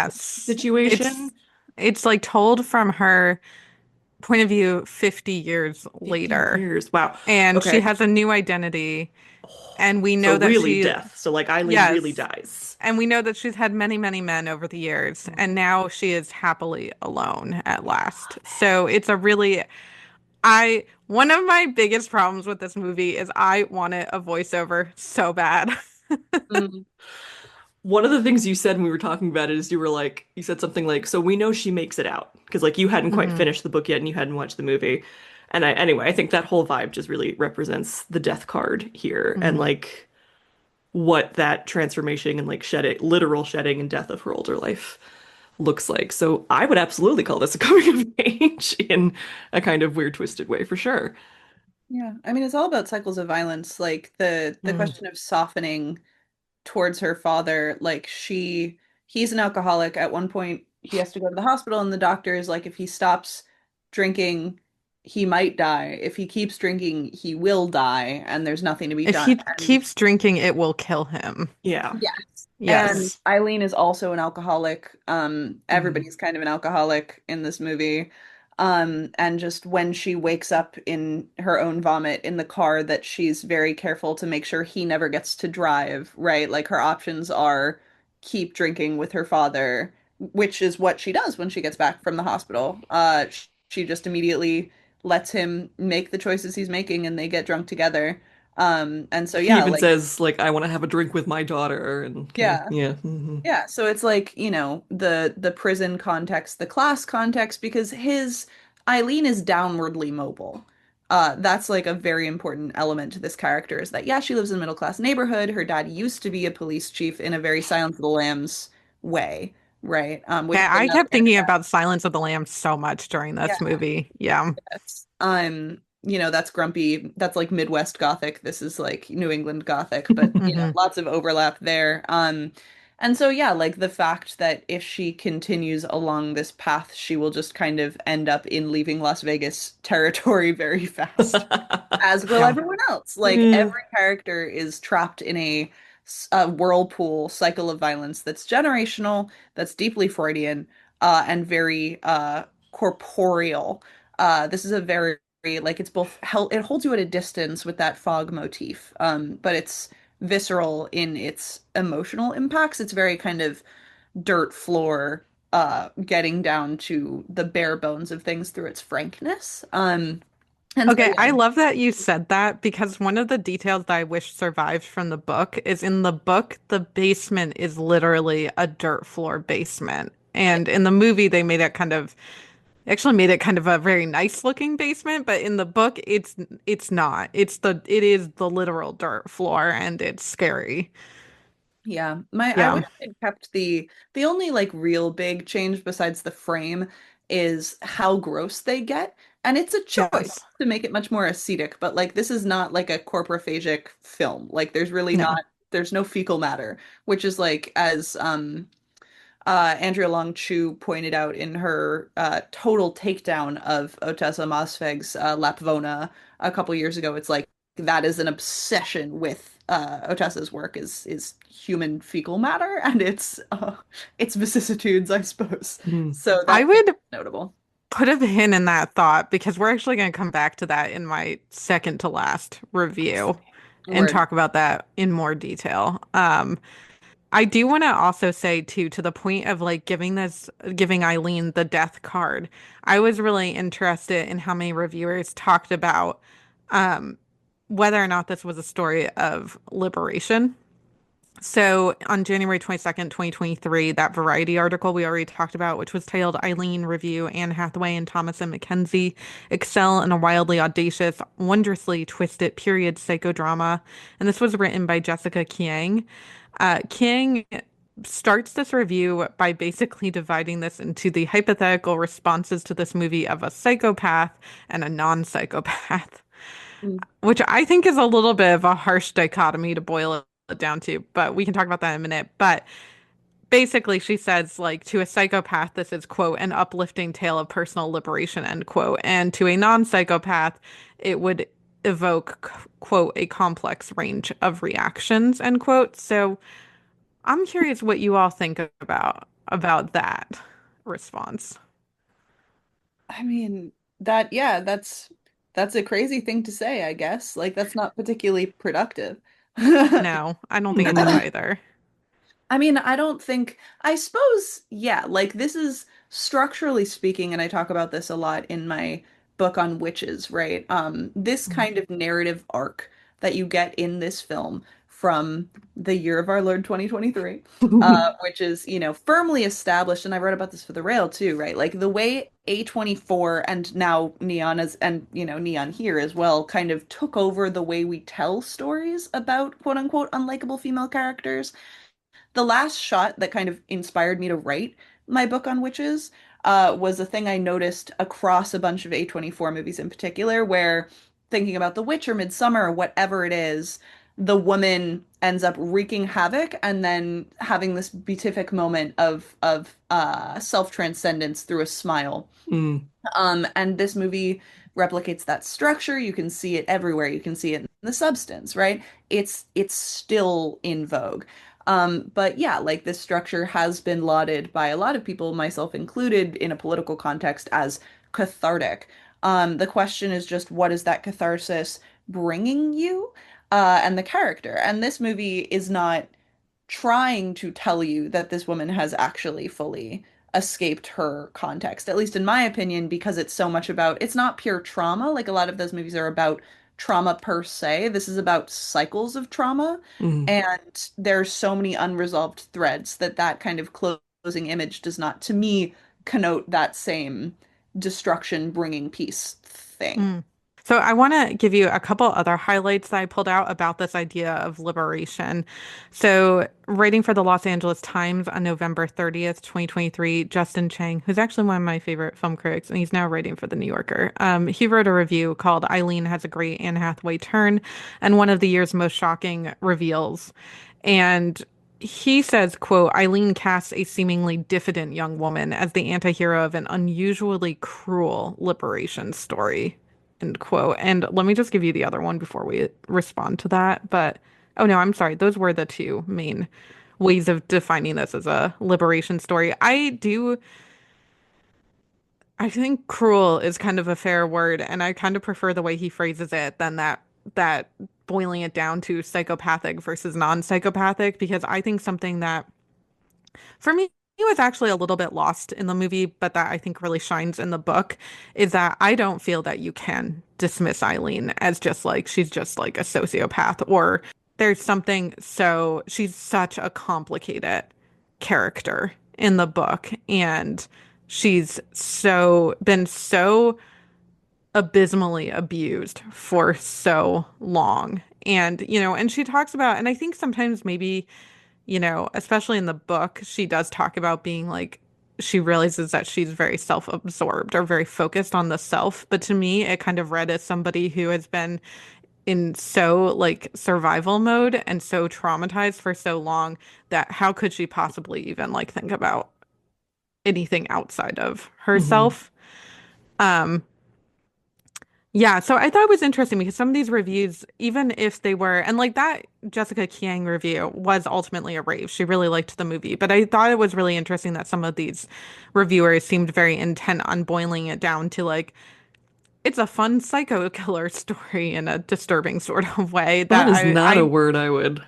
the Yes. situation. It's like told from her point of view 50 years 50 later. years. Wow. And she Okay. has a new identity. And we So know that really she, death. So like Eileen really yes. dies. And we know that she's had many, many men over the years. And now she is happily alone at last. So it's a really, one of my biggest problems with this movie is I wanted a voiceover so bad. Mm. One of the things you said when we were talking about it is you were like, you said something like, so we know she makes it out because like you hadn't quite hmm finished the book yet and you hadn't watched the movie. And anyway, I think that whole vibe just really represents the death card here and hmm like what that transformation and like shedding, literal shedding and death of her older life looks like. So I would absolutely call this a coming of age in a kind of weird, twisted way for sure. Yeah, I mean, it's all about cycles of violence, like the Mm. question of softening towards her father. Like he's an alcoholic. At one point, he has to go to the hospital, and the doctor is like, if he stops drinking, he might die. If he keeps drinking, he will die, and there's nothing to be If done. he keeps drinking, it will kill him. Yeah. Yes. And Yes. Eileen is also an alcoholic. Mm. Everybody's kind of an alcoholic in this movie. And just when she wakes up in her own vomit in the car, that she's very careful to make sure he never gets to drive, right? Like her options are keep drinking with her father, which is what she does when she gets back from the hospital. She just immediately lets him make the choices he's making and they get drunk together. And so He yeah, even like says like I want to have a drink with my daughter and kind of yeah. yeah. Hmm. Yeah, so it's like, the prison context, the class context, because his Eileen is downwardly mobile. That's like a very important element to this character is that yeah, she lives in a middle class neighborhood. Her dad used to be a police chief in a very Silence of the Lambs way, right? Which Yeah, is I another kept thinking about Silence of the Lambs so much during yeah, this movie. Yeah. that's that's grumpy. That's like Midwest Gothic. This is like New England Gothic, but hmm lots of overlap there. And so yeah, like the fact that if she continues along this path, she will just kind of end up in leaving Las Vegas territory very fast, as will Yeah. everyone else. Like Yeah. every character is trapped in a whirlpool cycle of violence that's generational, that's deeply Freudian, and very corporeal. This is a very like it's both it holds you at a distance with that fog motif, but it's visceral in its emotional impacts. It's very kind of dirt floor, getting down to the bare bones of things through its frankness. And so Okay, I yeah, love that you said that because one of the details that I wish survived from the book is in the book, the basement is literally a dirt floor basement. yeah, And in the movie, they made it kind of actually made it kind of a very nice looking basement, but in the book, it's not. It is the literal dirt floor and it's scary. yeah. I Yeah. wish they'd kept the only like real big change besides the frame is how gross they get. And it's a choice Yes. to make it much more ascetic, but like this is not like a corprophagic film. Like No. there's no fecal matter, which is like as Andrea Long Chu pointed out in her total takedown of Ottessa Moshfegh's Lapvona a couple years ago. It's like that is an obsession with Ottessa's work is human fecal matter and its vicissitudes, I suppose. Mm. So I that thing would is notable. put a pin in that thought because we're actually going to come back to that in my second to last review and Word. talk about that in more detail. I do want to also say too, to the point of like giving Eileen the death card. I was really interested in how many reviewers talked about um, whether or not this was a story of liberation. So on January 22nd, 2023, that Variety article we already talked about, which was titled Eileen Review, Anne Hathaway and Thomas and Mackenzie excel in a wildly audacious, wondrously twisted period psychodrama. And this was written by Jessica Kiang. Kiang starts this review by basically dividing this into the hypothetical responses to this movie of a psychopath and a non-psychopath, Mm. which I think is a little bit of a harsh dichotomy to boil it down to, but we can talk about that in a minute. But basically, she says, like, to a psychopath, this is, quote, an uplifting tale of personal liberation, end quote. And to a non-psychopath, it would evoke, quote, a complex range of reactions, end quote. So I'm curious what you all think about that response. I mean, yeah, that's a crazy thing to say, I guess. Like that's not particularly productive. No, I don't think it does Mhm. either. I mean, I don't think, I suppose, yeah, like this is structurally speaking, and I talk about this a lot in my book on witches, right? This kind of narrative arc that you get in this film from the year of our Lord 2023, which is, firmly established, and I wrote about this for the Rail too, right? Like the way A24 and now Neon as and Neon here as well kind of took over the way we tell stories about quote unquote unlikable female characters. The last shot that kind of inspired me to write my book on witches was a thing I noticed across a bunch of A24 movies in particular, where thinking about The Witch or Midsummer or whatever it is, the woman ends up wreaking havoc and then having this beatific moment of self-transcendence through a smile. Mm. And this movie replicates that structure. You can see it everywhere. You can see it in the substance, right? It's still in vogue. But yeah, like this structure has been lauded by a lot of people, myself included, in a political context as cathartic. The question is just what is that catharsis bringing you, and the character. And this movie is not trying to tell you that this woman has actually fully escaped her context, at least in my opinion, because it's so much about, it's not pure trauma. Like a lot of those movies are about trauma per se. This is about cycles of trauma. Mm. And there's so many unresolved threads that kind of closing image does not, to me, connote that same destruction bringing peace thing. Mm. So I want to give you a couple other highlights that I pulled out about this idea of liberation. So writing for the Los Angeles Times on November 30th, 2023, Justin Chang, who's actually one of my favorite film critics, and he's now writing for The New Yorker. He wrote a review called Eileen Has a Great Anne Hathaway Turn and one of the year's most shocking reveals. And he says, quote, Eileen casts a seemingly diffident young woman as the anti-hero of an unusually cruel liberation story, end quote. And let me just give you the other one before we respond to that. But, oh no, I'm sorry. Those were the two main ways of defining this as a liberation story. I think cruel is kind of a fair word, and I kind of prefer the way he phrases it than that boiling it down to psychopathic versus non-psychopathic, because I think something that for me was actually a little bit lost in the movie, but that I think really shines in the book is that I don't feel that you can dismiss Eileen as just like she's just like a sociopath, or there's something, so she's such a complicated character in the book, and she's been so abysmally abused for so long. And, and she talks about, and I think sometimes maybe, especially in the book, she does talk about being like, she realizes that she's very self-absorbed or very focused on the self. But to me, it kind of read as somebody who has been in so like survival mode and so traumatized for so long that how could she possibly even like think about anything outside of Mhm. herself? Um, Yeah, so I thought it was interesting because some of these reviews, even if they were, and like that Jessica Kiang review was ultimately a rave. She really liked the movie, but I thought it was really interesting that some of these reviewers seemed very intent on boiling it down to like, it's a fun psycho killer story in a disturbing sort of way Fun that is not a I, word I would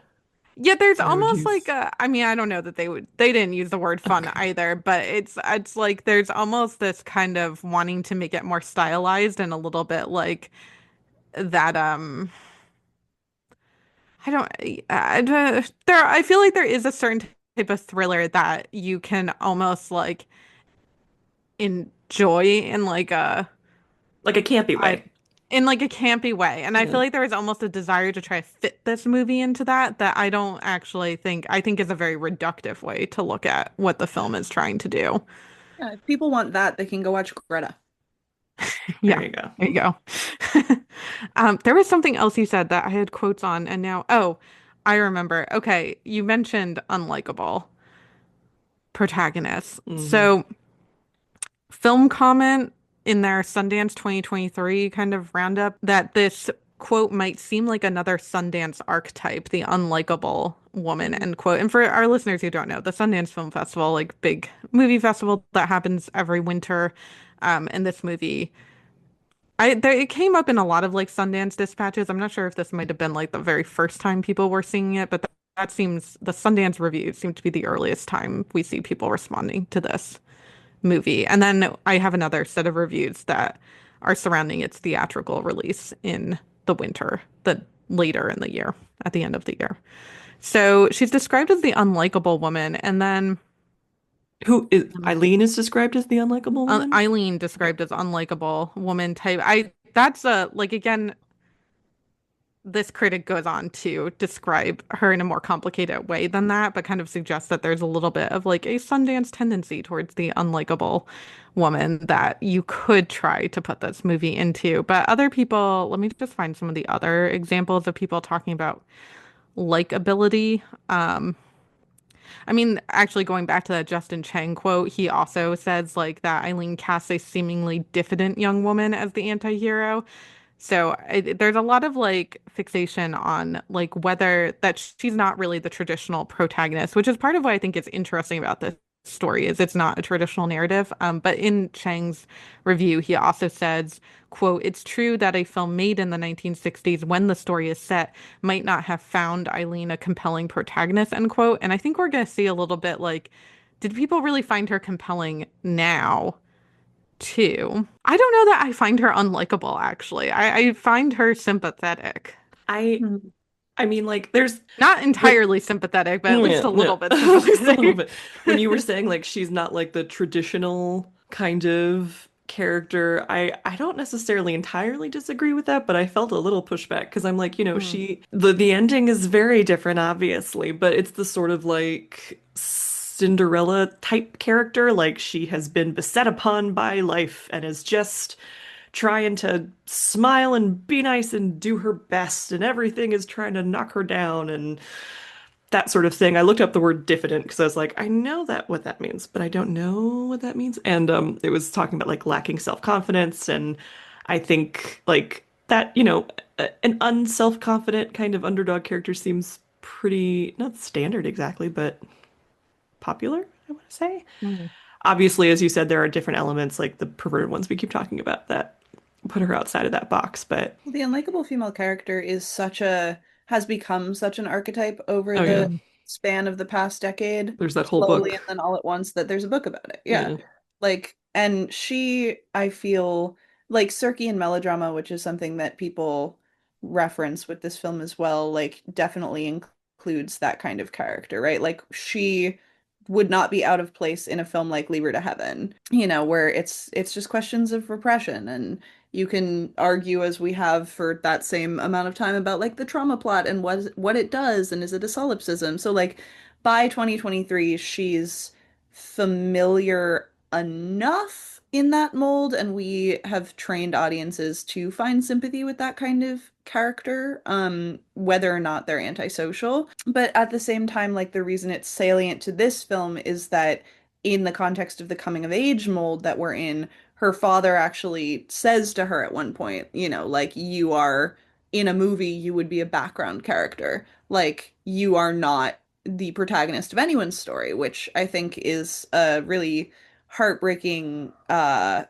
yeah, there's I would almost like use. a, I mean, I don't know that they didn't use the word fun Okay. either, but it's like there's almost this kind of wanting to make it more stylized and a little bit like that I don't there I feel like there is a certain type of thriller that you can almost like enjoy in like a Like a campy I way. in like a campy way. And I Yeah. feel like there is almost a desire to try to fit this movie into that I don't actually think is a very reductive way to look at what the film is trying to do. Yeah, if people want that, they can go watch Greta. There Yeah, you go. there you go. There was something else you said that I had quotes on, and now, oh, I remember. Okay, you mentioned unlikable protagonists. Hmm. So, film comment in their Sundance 2023 kind of roundup that this quote might seem like another Sundance archetype, the unlikable woman, end quote. And for our listeners who don't know, the Sundance Film Festival, like big movie festival that happens every winter, and this movie it came up in a lot of like Sundance dispatches. I'm not sure if this might have been like the very first time people were seeing it, but that seems the Sundance reviews seem to be the earliest time we see people responding to this movie. And then I have another set of reviews that are surrounding its theatrical release in the winter, the later in the year, at the end of the year. So she's described as the unlikable woman, and then Who is Eileen is described as the unlikable woman? Eileen Okay. described as unlikable woman type. I that's a like again this critic goes on to describe her in a more complicated way than that, but kind of suggests that there's a little bit of like a Sundance tendency towards the unlikable woman that you could try to put this movie into. But other people, let me just find some of the other examples of people talking about likability. Um, I mean, actually going back to that Justin Chang quote, he also says like that Eileen casts a seemingly diffident young woman as the anti-hero. So there's a lot of like fixation on like whether that she's not really the traditional protagonist, which is part of what I think is interesting about this story is it's not a traditional narrative. But in Chang's review, he also says, quote, "It's true that a film made in the 1960s when the story is set might not have found Eileen a compelling protagonist," end quote. And I think we're going to see a little bit like, did people really find her compelling now? Too. I don't know that I find her unlikable, actually. I find her sympathetic. I Mhm. I mean like there's Not when entirely sympathetic, but at least yeah, a yeah. little bit Just a little sympathetic. bit. When you were saying like she's not like the traditional kind of character, I don't necessarily entirely disagree with that, but I felt a little pushback because I'm like, Mm, she the ending is very different, obviously, but it's the sort of like Cinderella type character, like she has been beset upon by life and is just trying to smile and be nice and do her best, and everything is trying to knock her down and that sort of thing. I looked up the word diffident because I was like, I know that what that means, but I don't know what that means. And it was talking about like lacking self-confidence, and I think like that, an unself-confident kind of underdog character seems pretty not standard exactly, but popular, I want to say. mm, Obviously, as you said, there are different elements like the perverted ones we keep talking about that put her outside of that box, but Well, the unlikable female character is has become such an archetype over oh yeah, the mm, span of the past decade, there's that whole slowly and book. then all at once that there's a book about it. Yeah. Yeah. Like, and I feel like Circean melodrama, which is something that people reference with this film as well, like definitely includes that kind of character, right? Like she would not be out of place in a film like Leave Her to Heaven, where it's just questions of repression, and you can argue as we have for that same amount of time about like the trauma plot and what it does and is it a solipsism. So like by 2023 she's familiar enough in that mold, and we have trained audiences to find sympathy with that kind of character, whether or not they're antisocial. But at the same time, like the reason it's salient to this film is that in the context of the coming of age mold that we're in, her father actually says to her at one point, like you are in a movie, you would be a background character. Like you are not the protagonist of anyone's story, which I think is a really heartbreaking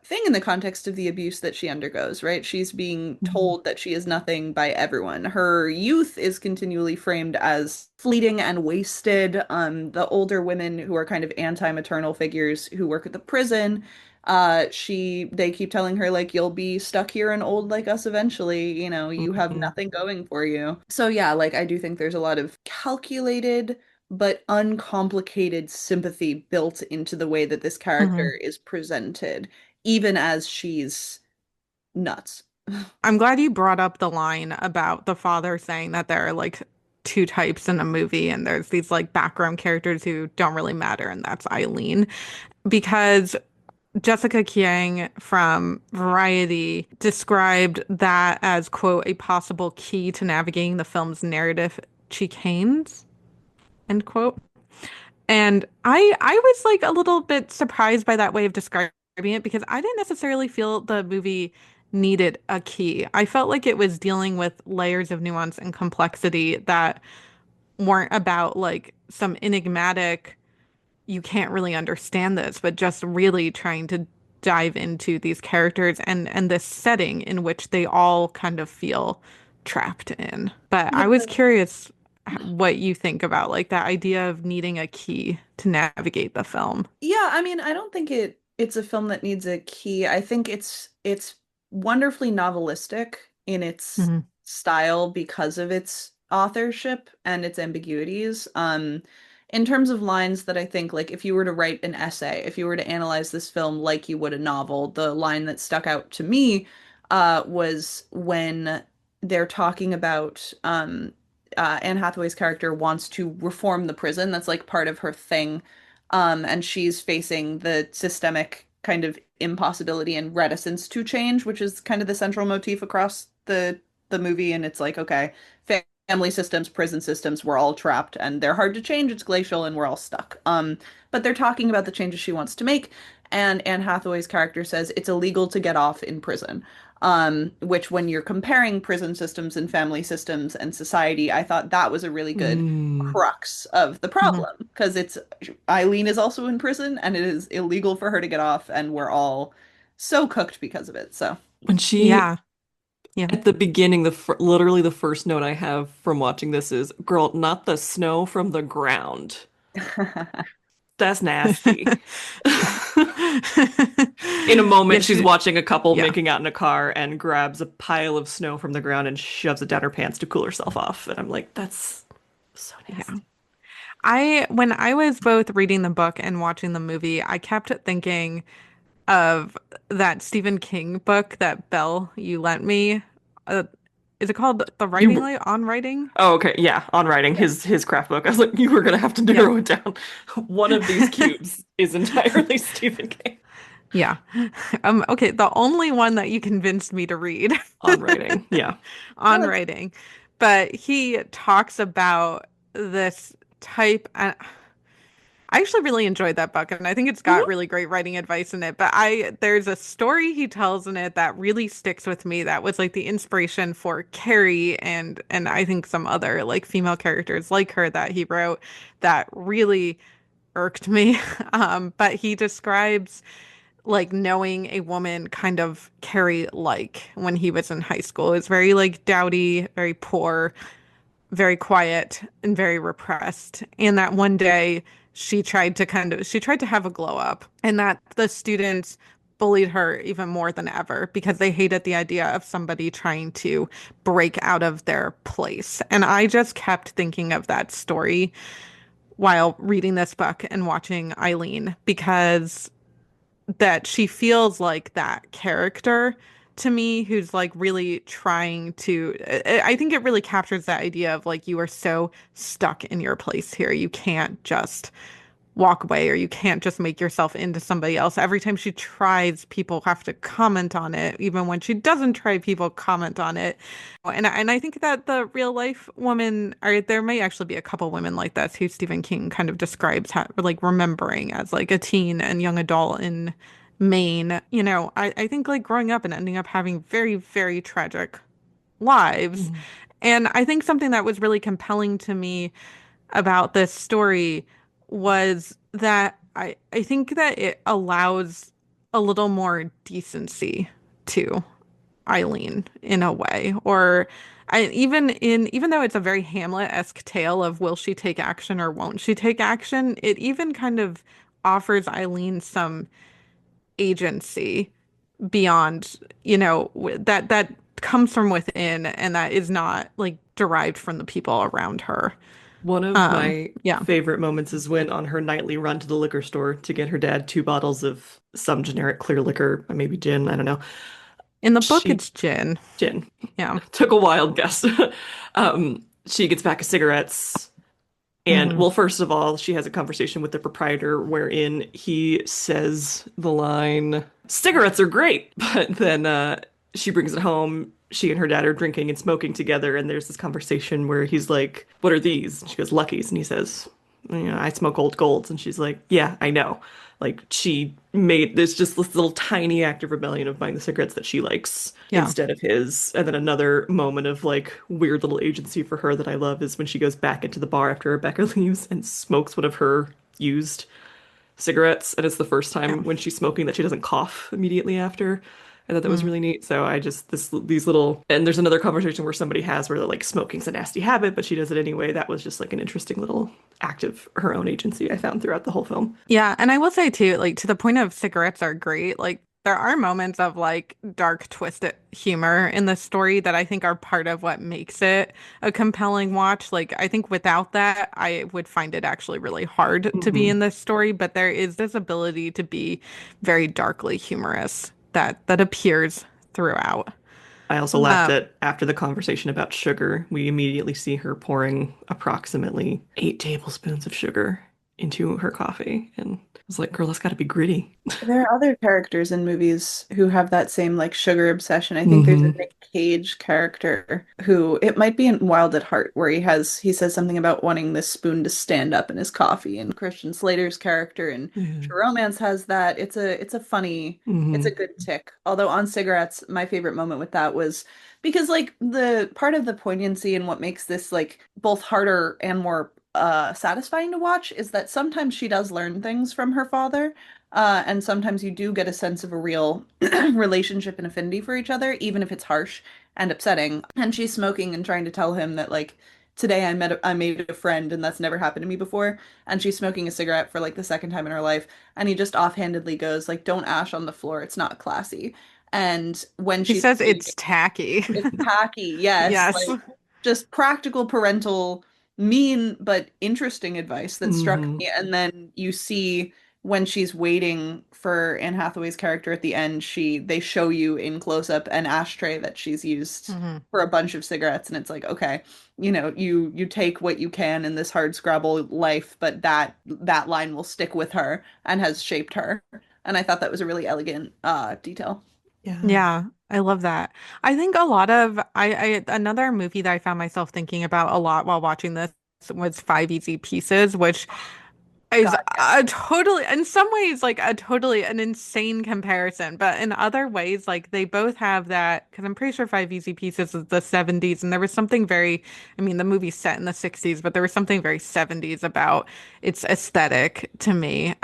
thing in the context of the abuse that she undergoes, right? She's being mm, told that she is nothing by everyone. Her youth is continually framed as fleeting and wasted. The older women who are kind of anti-maternal figures who work at the prison They keep telling her like you'll be stuck here and old like us eventually, you have Mhm. nothing going for you. So yeah, like I do think there's a lot of calculated but uncomplicated sympathy built into the way that this character Mhm. is presented, even as she's nuts. I'm glad you brought up the line about the father saying that there are like two types in a movie and there's these like background characters who don't really matter, and that's Eileen. Because Jessica Kiang from Variety described that as, quote, a possible key to navigating the film's narrative chicanes, end quote. And I was like a little bit surprised by that way of describing it because I didn't necessarily feel the movie needed a key. I felt like it was dealing with layers of nuance and complexity that weren't about like some enigmatic, you can't really understand this, but just really trying to dive into these characters and this setting in which they all kind of feel trapped in. But Yeah. I was curious what you think about like that idea of needing a key to navigate the film. Yeah, I mean, I don't think it's a film that needs a key. I think it's wonderfully novelistic in its Hmm. style because of its authorship and its ambiguities. In terms of lines that I think like if you were to write an essay, if you were to analyze this film like you would a novel, the line that stuck out to me was when they're talking about Anne Hathaway's character wants to reform the prison. That's like part of her thing, and she's facing the systemic kind of impossibility and reticence to change, which is kind of the central motif across the movie. And it's like, okay, family systems, prison systems, we're all trapped and they're hard to change. It's glacial and we're all stuck. But they're talking about the changes she wants to make. And Anne Hathaway's character says it's illegal to get off in prison. Which when you're comparing prison systems and family systems and society, I thought that was a really good Mm. crux of the Hmm. problem because it's Eileen is also in prison and it is illegal for her to get off and we're all so cooked because of it. So, When she Yeah. Yeah. at the beginning, literally the first note I have from watching this is, "Girl, not the snow from the ground." That's nasty. Yeah. In a Yeah, moment, she's she, watching a couple yeah. making out in a car and grabs a pile of snow from the ground and shoves it down her pants to cool herself off. And I'm like, that's so Yeah. nasty. When I was both reading the book and watching the movie, I kept thinking of that Stephen King book that Belle you lent me. Uh, is it called The Writing You, Light on Writing? oh, okay, yeah, on writing yeah. his craft book. I was like, you were gonna have to Yeah. narrow it down. One of these cubes is entirely Stephen King Yeah. Okay, the only one that you convinced me to read on writing. Yeah. on Well, writing. But he talks about this type. I actually really enjoyed that book, and I think it's got Mhm. really great writing advice in it. But there's a story he tells in it that really sticks with me. That was like the inspiration for Carrie and I think some other like female characters like her that he wrote that really irked me. But he describes like knowing a woman kind of Carrie like when he was in high school. It's very like dowdy, very poor, very quiet and very repressed. And that one day she tried to have a glow up and that the students bullied her even more than ever because they hated the idea of somebody trying to break out of their place. And I just kept thinking of that story while reading this book and watching Eileen because that she feels like that character to me who's like really trying to I think it really captures that idea of like you are so stuck in your place here. You can't just walk away or you can't just make yourself into somebody else. Every time she tries, people have to comment on it. Even when she doesn't try, people comment on it. And I think that the real life woman, or there may actually be a couple women like this who Stephen King kind of describes how, like remembering as like a teen and young adult in Maine. I think like growing up and ending up having very, very tragic lives. Mhm. And I think something that was really compelling to me about this story was that I think that it allows a little more decency to Eileen in a way. Or even though it's a very Hamlet-esque tale of will she take action or won't she take action, it even kind of offers Eileen some agency beyond, that comes from within and that is not like derived from the people around her. One of my Yeah. favorite moments is when on her nightly run to the liquor store to get her dad 2 bottles of some generic clear liquor, maybe gin, I don't know. In the book, She it's gin. gin. Yeah. Took a wild guess. She gets back of cigarettes. And Hmm. well, first of all, she has a conversation with the proprietor wherein he says the line, "Cigarettes are great." But then she brings it home. She and her dad are drinking and smoking together. And there's this conversation where he's like, "What are these?" And she goes, "Luckies." And he says, "I smoke old golds." And she's like, "Yeah, I know." Like she made there's just this little tiny act of rebellion of buying the cigarettes that she likes Yeah. instead of his. And then another moment of like weird little agency for her that I love is when she goes back into the bar after Rebecca leaves and smokes one of her used cigarettes. And it's the first Yeah. time when she's smoking that she doesn't cough immediately after. I thought that was Mm. really neat. So I just these little and there's another conversation where somebody has where like smoking's a nasty habit, but she does it anyway. That was just like an interesting little act of her own agency I found throughout the whole film. Yeah, and I will say too, like to the point of cigarettes are great, like there are moments of like dark, twisted humor in the story that I think are part of what makes it a compelling watch. Like I think without that, I would find it actually really hard to be Hmm. in this story, but there is this ability to be very darkly humorous that appears throughout. I also laughed Um, at after the conversation about sugar, we immediately see her pouring approximately 8 tablespoons of sugar into her coffee. And I was like, girl, that's got to be gritty. There are other characters in movies who have that same like sugar obsession. I think there's a Hmm. Nick Cage character who it might be in Wild at Heart where he says something about wanting this spoon to stand up in his coffee, and Christian Slater's character in Yeah. True Romance has that. It's a funny, it's a Hmm. good tick. Although on cigarettes, my favorite moment with that was because like the part of the poignancy and what makes this like both harder and more satisfying to watch is that sometimes she does learn things from her father. And sometimes you do get a sense of a real relationship and affinity for each other, even if it's harsh and upsetting. And she's smoking and trying to tell him that like today I made a friend and that's never happened to me before. And she's smoking a cigarette for like the second time in her life. And he just offhandedly goes like, "Don't ash on the floor. It's not classy." And when he she's says saying it's tacky. it's tacky, yes, Yes. like just practical parental, mean but interesting advice that struck Hmm. me. And then you see when she's waiting for Anne Hathaway's character at the end, they show you in close up an ashtray that she's used Hmm. for a bunch of cigarettes, and it's like, okay, you take what you can in this hard scrabble life, but that line will stick with her and has shaped her. And I thought that was a really elegant detail. Yeah. Yeah, I love that. I think a lot of another movie that I found myself thinking about a lot while watching this was Five Easy Pieces, which is God, a totally, in some ways, like a totally an insane comparison, but in other ways, like they both have that, because I'm pretty sure Five Easy Pieces is the 70s, and there was something very, I mean, the movie's set in the 60s, but there was something very 70s about its aesthetic to me,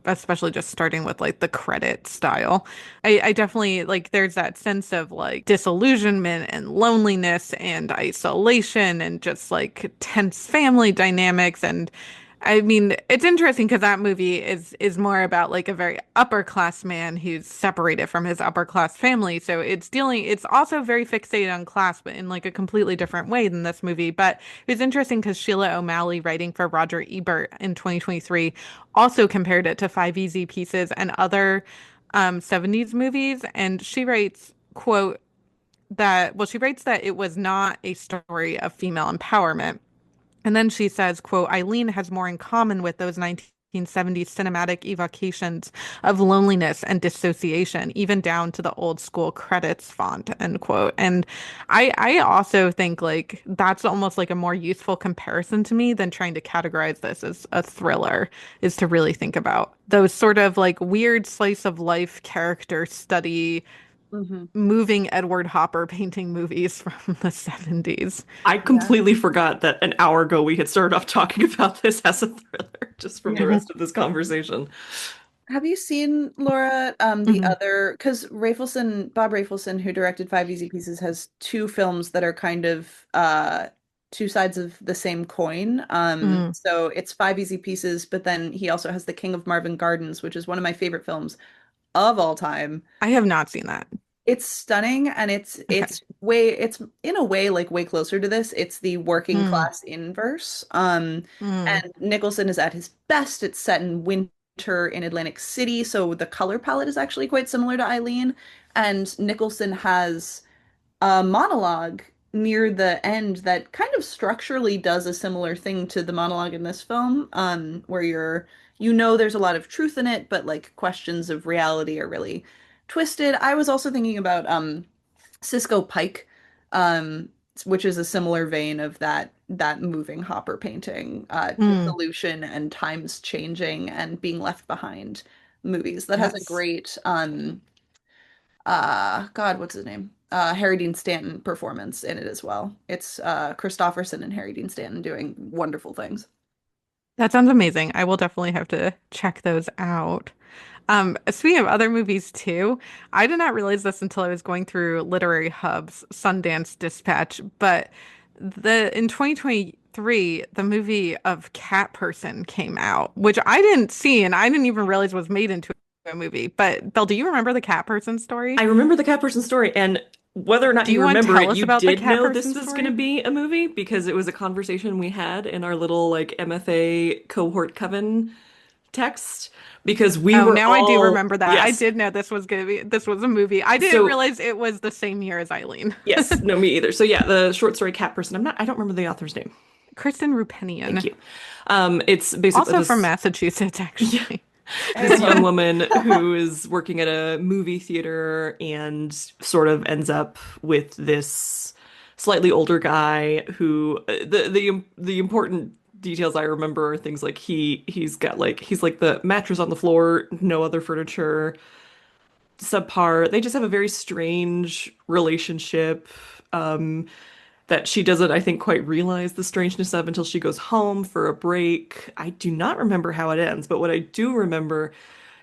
especially just starting with like the credit style. I definitely like there's that sense of like disillusionment and loneliness and isolation and just like tense family dynamics and I mean, it's interesting because that movie is more about like a very upper class man who's separated from his upper class family. So it's also very fixated on class, but in like a completely different way than this movie. But it was interesting because Sheila O'Malley, writing for Roger Ebert in 2023, also compared it to Five Easy Pieces and other 70s movies. And she writes, quote, she writes that it was not a story of female empowerment. And then she says, quote, Eileen has more in common with those 1970s cinematic evocations of loneliness and dissociation, even down to the old school credits font, end quote. And I also think like that's almost like a more useful comparison to me than trying to categorize this as a thriller, is to really think about those sort of like weird slice of life character study hmm moving Edward Hopper painting movies from the 70s. I Yeah. completely forgot that an hour ago we had started off talking about this as a thriller just from the Yeah. rest of this conversation. Have you seen, Laura, the Mhm. other, because Bob Rafelson, who directed Five Easy Pieces, has two films that are kind of two sides of the same coin. Mm. So it's Five Easy Pieces, but then he also has The King of Marvin Gardens, which is one of my favorite films of all time. I have not seen that. It's stunning and Okay. it's in a way like way closer to this. It's the working Mm, class inverse. mm, And Nicholson is at his best. It's set in winter in Atlantic City, so the color palette is actually quite similar to Eileen. And Nicholson has a monologue near the end that kind of structurally does a similar thing to the monologue in this film, where you know there's a lot of truth in it, but like questions of reality are really twisted. I was also thinking about Cisco Pike, um, which is a similar vein of that moving Hopper painting, mm. dissolution and times changing and being left behind movies. That has a Yes. great God, what's his name? Harry Dean Stanton performance in it as well. It's Christopherson and Harry Dean Stanton doing wonderful things. That sounds amazing. I will definitely have to check those out. Speaking of other movies too, I did not realize this until I was going through Literary Hub's Sundance Dispatch, but the in 2023, the movie of Cat Person came out, which I didn't see and I didn't even realize was made into a movie. But Belle, do you remember the Cat Person story? I remember the cat person story, and whether or not Do you you want to remember tell it, us you about the did Cat know this Person was going to story? be a movie because it was a conversation we had in our little like MFA cohort coven text because we Oh, were now I do all remember that. I yes. did know this was a movie. I didn't So realize it was the same year as Eileen. yes, no, me either. So yeah, the short story cat person. I don't remember the author's name. Kristen Thank Rupenian, you. It's basically also from this Massachusetts, yeah, actually. this young woman who is working at a movie theater and sort of ends up with this slightly older guy who the important details I remember are things like he's like the mattress on the floor, no other furniture, subpar. They just have a very strange relationship. Um, that she doesn't, I think, quite realize the strangeness of until she goes home for a break. I do not remember how it ends, but what I do remember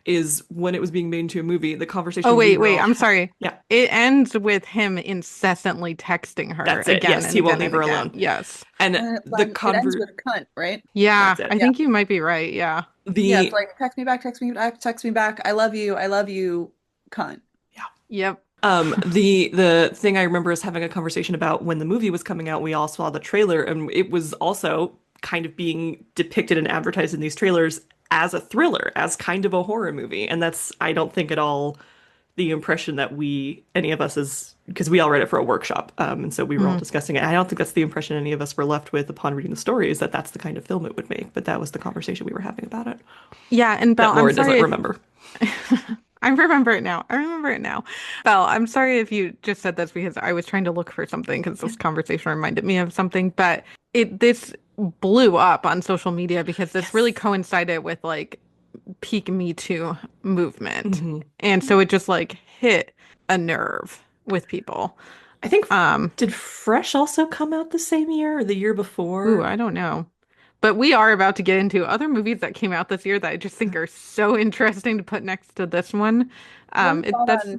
is when it was being made into a movie, the Oh, conversation we wait, were wait, all I'm ha sorry. yeah, It ends with him incessantly texting her that's it. again Yes, and he won't again leave and her again. alone. Yes. And And the it ends convert with cunt, right? Yeah, that's it. I Yeah. think you might be right. Yeah. Yeah, it's The like text me back, text me back. I love you, cunt. yeah. Yep. The thing I remember is having a conversation about when the movie was coming out, we all saw the trailer, and it was also kind of being depicted and advertised in these trailers as a thriller, as kind of a horror movie. And that's, I don't think at all the impression that any of us is, because we all read it for a workshop, and so we were all Mm. discussing it. I don't think that's the impression any of us were left with upon reading the story, is that that's the kind of film it would make. But that was the conversation we were having about it. Yeah, and Belle, That I'm Laura doesn't sorry remember. I remember it now. I remember it now. Belle, I'm sorry if you just said this because I was trying to look for something because Yeah. this conversation reminded me of something, but this blew up on social media because this really Yes. coincided with like peak Me Too movement. Hmm. And so it just like hit a nerve with people. I think, Um, did Fresh also come out the same year or the year ooh, before? I don't know. But we are about to get into other movies that came out this year that I just think are so interesting to put next to this one. One thought That's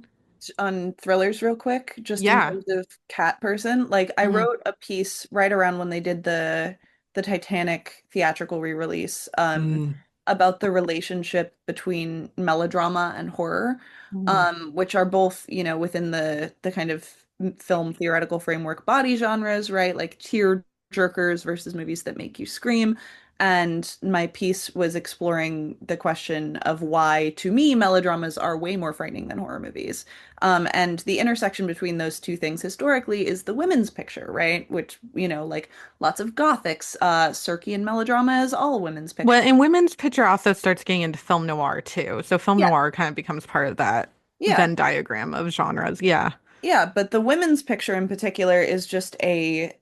on thrillers real quick, just in yeah. terms of cat person. Like I Mm, wrote a piece right around when they did the Titanic theatrical re-release, Mm. about the relationship between melodrama and horror, mm. which are both, you know, within the kind of film theoretical framework body genres, right? Like tear jerkers versus movies that make you scream. And my piece was exploring the question of why, to me, melodramas are way more frightening than horror movies. And the intersection between those two things historically is the women's picture, right? Which, you know, like lots of gothics, Circean melodrama is all women's Well, picture. and women's picture also starts getting into film noir too. So film Yeah, noir kind of becomes part of that yeah, Venn diagram of genres. Yeah. yeah. But the women's picture in particular is just a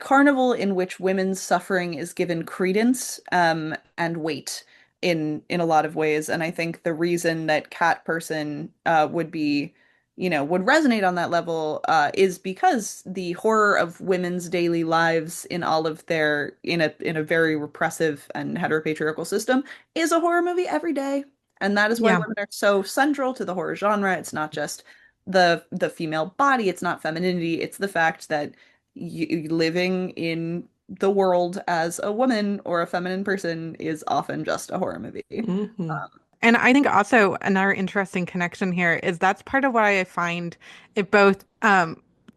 carnival in which women's suffering is given credence, and weight in a lot of ways. And I think the reason that Cat Person would be, you know, would resonate on that level is because the horror of women's daily lives in all of their in a very repressive and heteropatriarchal system is a horror movie every day. And that is why Yeah. women are so central to the horror genre. It's not just the female body, it's not femininity, it's the fact that living in the world as a woman or a feminine person is often just a horror movie. Hmm. And I think also another interesting connection here is that's part of why I find it both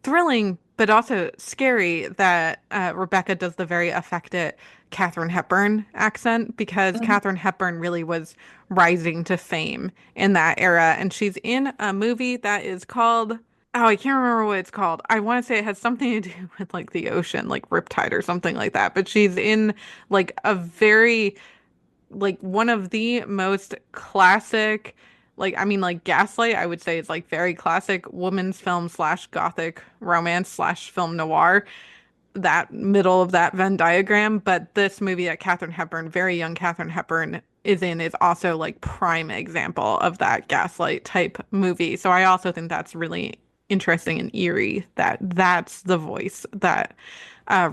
thrilling but also scary that Rebecca does the very affected Katharine Hepburn accent because Mhm. Katharine Hepburn really was rising to fame in that era. And she's in a movie that is called, oh, I can't remember what it's called. I want to say it has something to do with like the ocean, like Riptide or something like that. But she's in like a very like one of the most classic, like I mean like Gaslight, I would say is like very classic woman's film slash gothic romance slash film noir, that middle of that Venn diagram. But this movie that Katharine Hepburn, very young Katharine Hepburn is in is also like prime example of that Gaslight type movie. So I also think that's really interesting and eerie that that's the voice that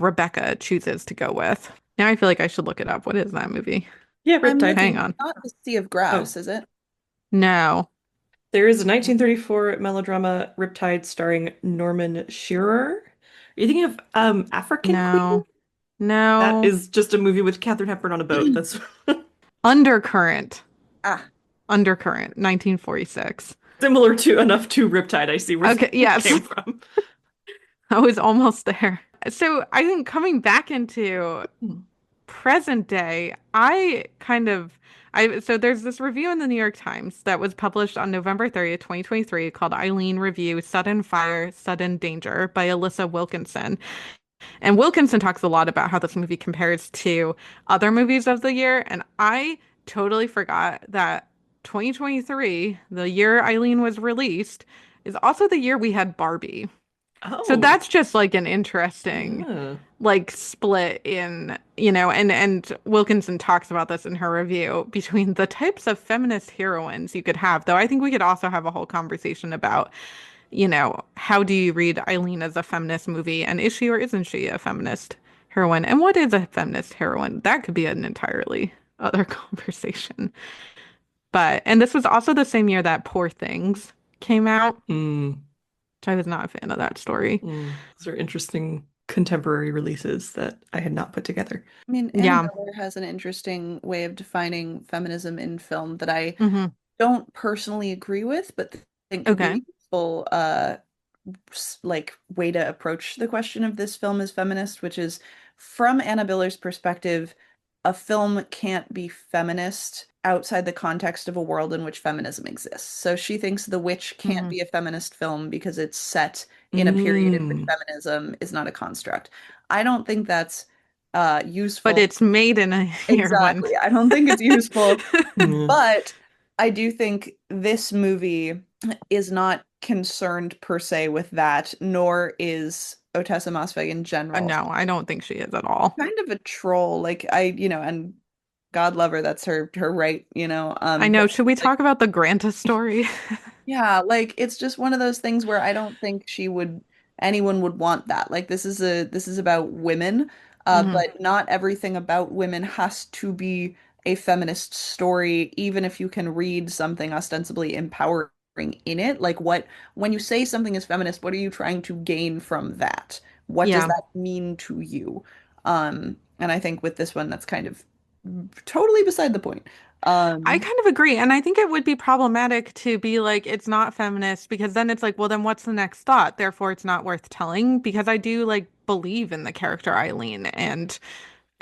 Rebecca chooses to go with. Now I feel like I should look it up. What is that movie? Yeah, I'm Riptide. Hang looking, on. not the Sea of Oh, Grass, is it? No, there is a 1934 melodrama Riptide starring Norman Shearer. Are you thinking of African Queen? no, That no. is just a movie with Katharine Hepburn on a boat. That's Undercurrent. Ah, Undercurrent, 1946. similar to enough to Riptide. I see where Okay, it yes. came from. I was almost there. So I think coming back into Hmm. present day, I kind of I so there's this review in the New York Times that was published on November 30th, 2023 called Eileen Review Sudden Fire, Sudden Danger by Alyssa Wilkinson. And Wilkinson talks a lot about how this movie compares to other movies of the year. And I totally forgot that 2023, the year Eileen was released, is also the year we had Barbie. So Oh, that's just like an interesting yeah. like split in, you know, and Wilkinson talks about this in her review between the types of feminist heroines you could have, though I think we could also have a whole conversation about, you know, how do you read Eileen as a feminist movie and is she or isn't she a feminist heroine? And what is a feminist heroine? That could be an entirely other conversation. But and this was also the same year that Poor Things came out, Mm, which I was not a fan of that story. Those are interesting contemporary releases that I had not put together. I mean, Anne Yeah. Miller has an interesting way of defining feminism in film that I Hmm. don't personally agree with, but think could be Okay. a useful like way to approach the question of this film as feminist, which is from Anna Biller's perspective, a film can't be feminist outside the context of a world in which feminism exists. So she thinks The Witch can't Hmm. be a feminist film because it's set in a period in which Mm, feminism is not a construct. I don't think that's But useful. it's made in a year when Exactly. I don't think it's useful, yeah. but I do think this movie is not concerned per se with that, nor is Ottessa Moshfegh in general. no, I don't think she is at all. Kind of a troll, like and God love her, that's her right, I but know. Should we like, talk about the Granta story? yeah, like it's just one of those things where I don't think anyone would want that. Like this is about women, Hmm. but not everything about women has to be a feminist story, even if you can read something ostensibly empowering in it. Like when you say something is feminist, what are you trying to gain from that? What does Yeah, that mean to you? And I think with this one, that's kind of totally beside the point. I Um, kind of agree. And I think it would be problematic to be like, it's not feminist because then it's like, well, then what's the next thought? Therefore, it's not worth telling because I do like believe in the character Eileen and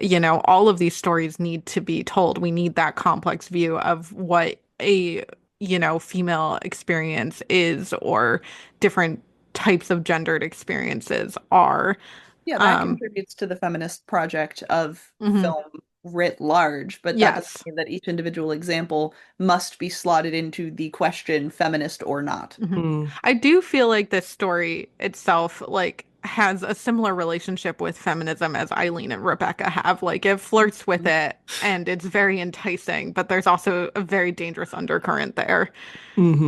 you know, all of these stories need to be told. We need that complex view of what a, you know, female experience is or different types of gendered experiences are. Yeah, that Um, contributes to the feminist project of mhm. film writ large, but that doesn't Yes. mean that each individual example must be slotted into the question feminist or not. Mhm. Mm. I do feel like this story itself, like, has a similar relationship with feminism as Eileen and Rebecca have. Like, it flirts with it and it's very enticing, but there's also a very dangerous undercurrent there.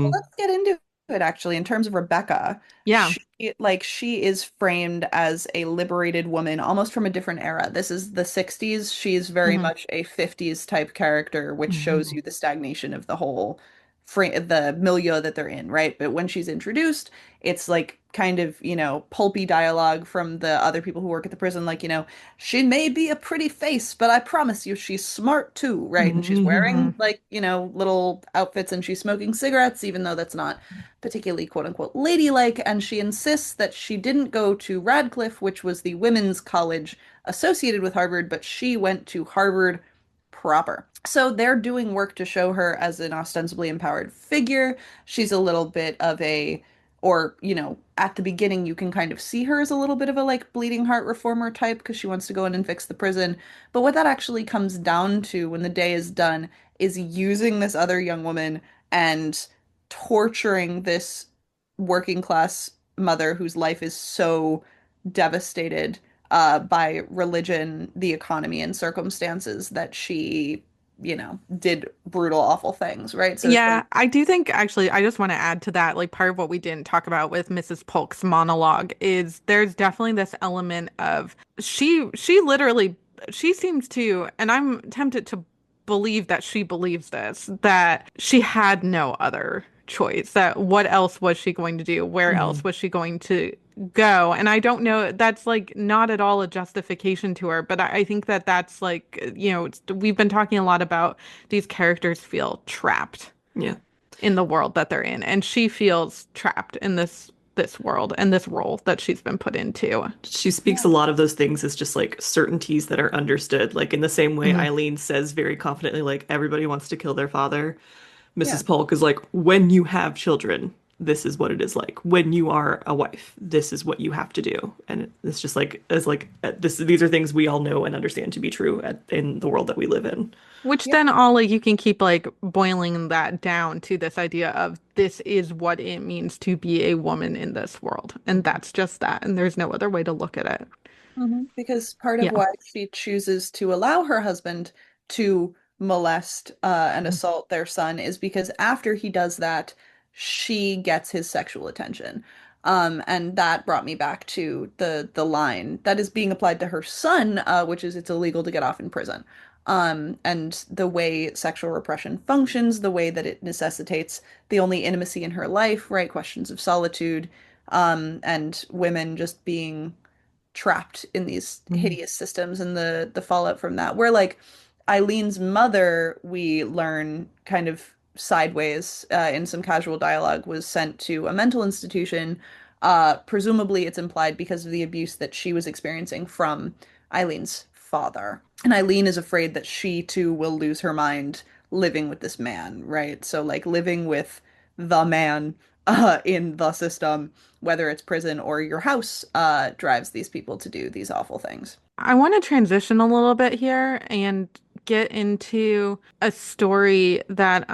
Well, Hmm. let's get into it actually. In terms of Rebecca, Yeah. she is framed as a liberated woman almost from a different era. This is the 60s. She's very Hmm. much a 50s type character, which shows Hmm. you the stagnation of the whole the milieu that they're in, right? But when she's introduced, it's like kind of, pulpy dialogue from the other people who work at the prison, like, she may be a pretty face, but I promise you she's smart too, right? And she's Hmm. wearing like, little outfits and she's smoking cigarettes, even though that's not particularly quote unquote ladylike. And she insists that she didn't go to Radcliffe, which was the women's college associated with Harvard, but she went to Harvard proper. So they're doing work to show her as an ostensibly empowered figure. She's a little bit of a, or, at the beginning, you can kind of see her as a little bit of a like bleeding heart reformer type because she wants to go in and fix the prison. But what that actually comes down to when the day is done is using this other young woman and torturing this working class mother whose life is so devastated by religion, the economy, and circumstances that she, did brutal, awful things, right? So it's Yeah, like, I do think actually, I just want to add to that, like part of what we didn't talk about with Mrs. Polk's monologue is there's definitely this element of she literally she seems to, and I'm tempted to believe that she believes this, that she had no other choice. That what else was she going to do? Where else Mhm. was she going to go? And I don't know, that's like not at all a justification to her, but I think that that's like, we've been talking a lot about these characters feel trapped Yeah. in the world that they're in, and she feels trapped in this world and this role that she's been put into. She speaks yeah. a lot of those things as just like certainties that are understood. Like in the same way Mhm. Eileen says very confidently, like everybody wants to kill their father. Yeah. Mrs. Polk is like, when you have children, this is what it is like. When you are a wife, this is what you have to do. And it's just like, as like this, these are things we all know and understand to be true in the world that we live in. Which Yeah. then all like you can keep like boiling that down to this idea of this is what it means to be a woman in this world. And that's just that. And there's no other way to look at it. Because part of Yeah. why she chooses to allow her husband to molest and assault their son is because after he does that, she gets his sexual attention. And that brought me back to the line that is being applied to her son, which is it's illegal to get off in prison. And the way sexual repression functions, the way that it necessitates the only intimacy in her life, right? Questions of solitude, and women just being trapped in these Mhm. hideous systems and the fallout from that. Where like Eileen's mother, we learn kind of sideways in some casual dialogue, was sent to a mental institution. Presumably, it's implied because of the abuse that she was experiencing from Eileen's father. And Eileen is afraid that she too will lose her mind living with this man, right? So like living with the man in the system, whether it's prison or your house, drives these people to do these awful things. I want to transition a little bit here and get into a story that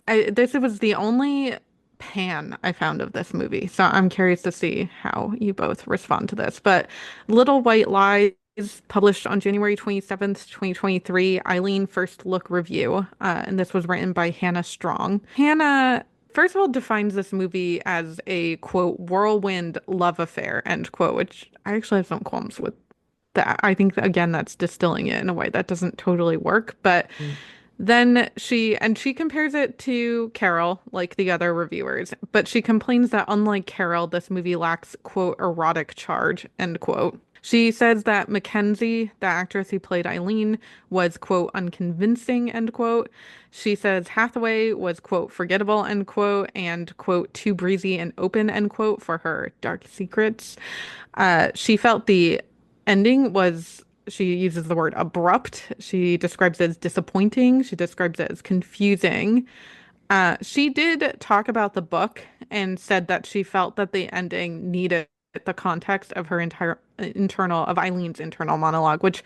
this was the only pan I found of this movie. So I'm curious to see how you both respond to this. But Little White Lies published on January 27th, 2023, Eileen First Look Review. And this was written by Hannah Strong. Hannah first of all defines this movie as a quote whirlwind love affair end quote, which I actually have some qualms with that. I think that, again, that's distilling it in a way that doesn't totally work. But then she compares it to Carol, like the other reviewers, but she complains that unlike Carol, this movie lacks, quote, erotic charge, end quote. She says that Mackenzie, the actress who played Eileen, was, quote, unconvincing, end quote. She says Hathaway was, quote, forgettable, end quote, and, quote, too breezy and open, end quote, for her dark secrets. She felt the ending was, she uses the word abrupt. She describes it as disappointing. She describes it as confusing. She did talk about the book and said that she felt that the ending needed the context of her entire of Eileen's internal monologue, which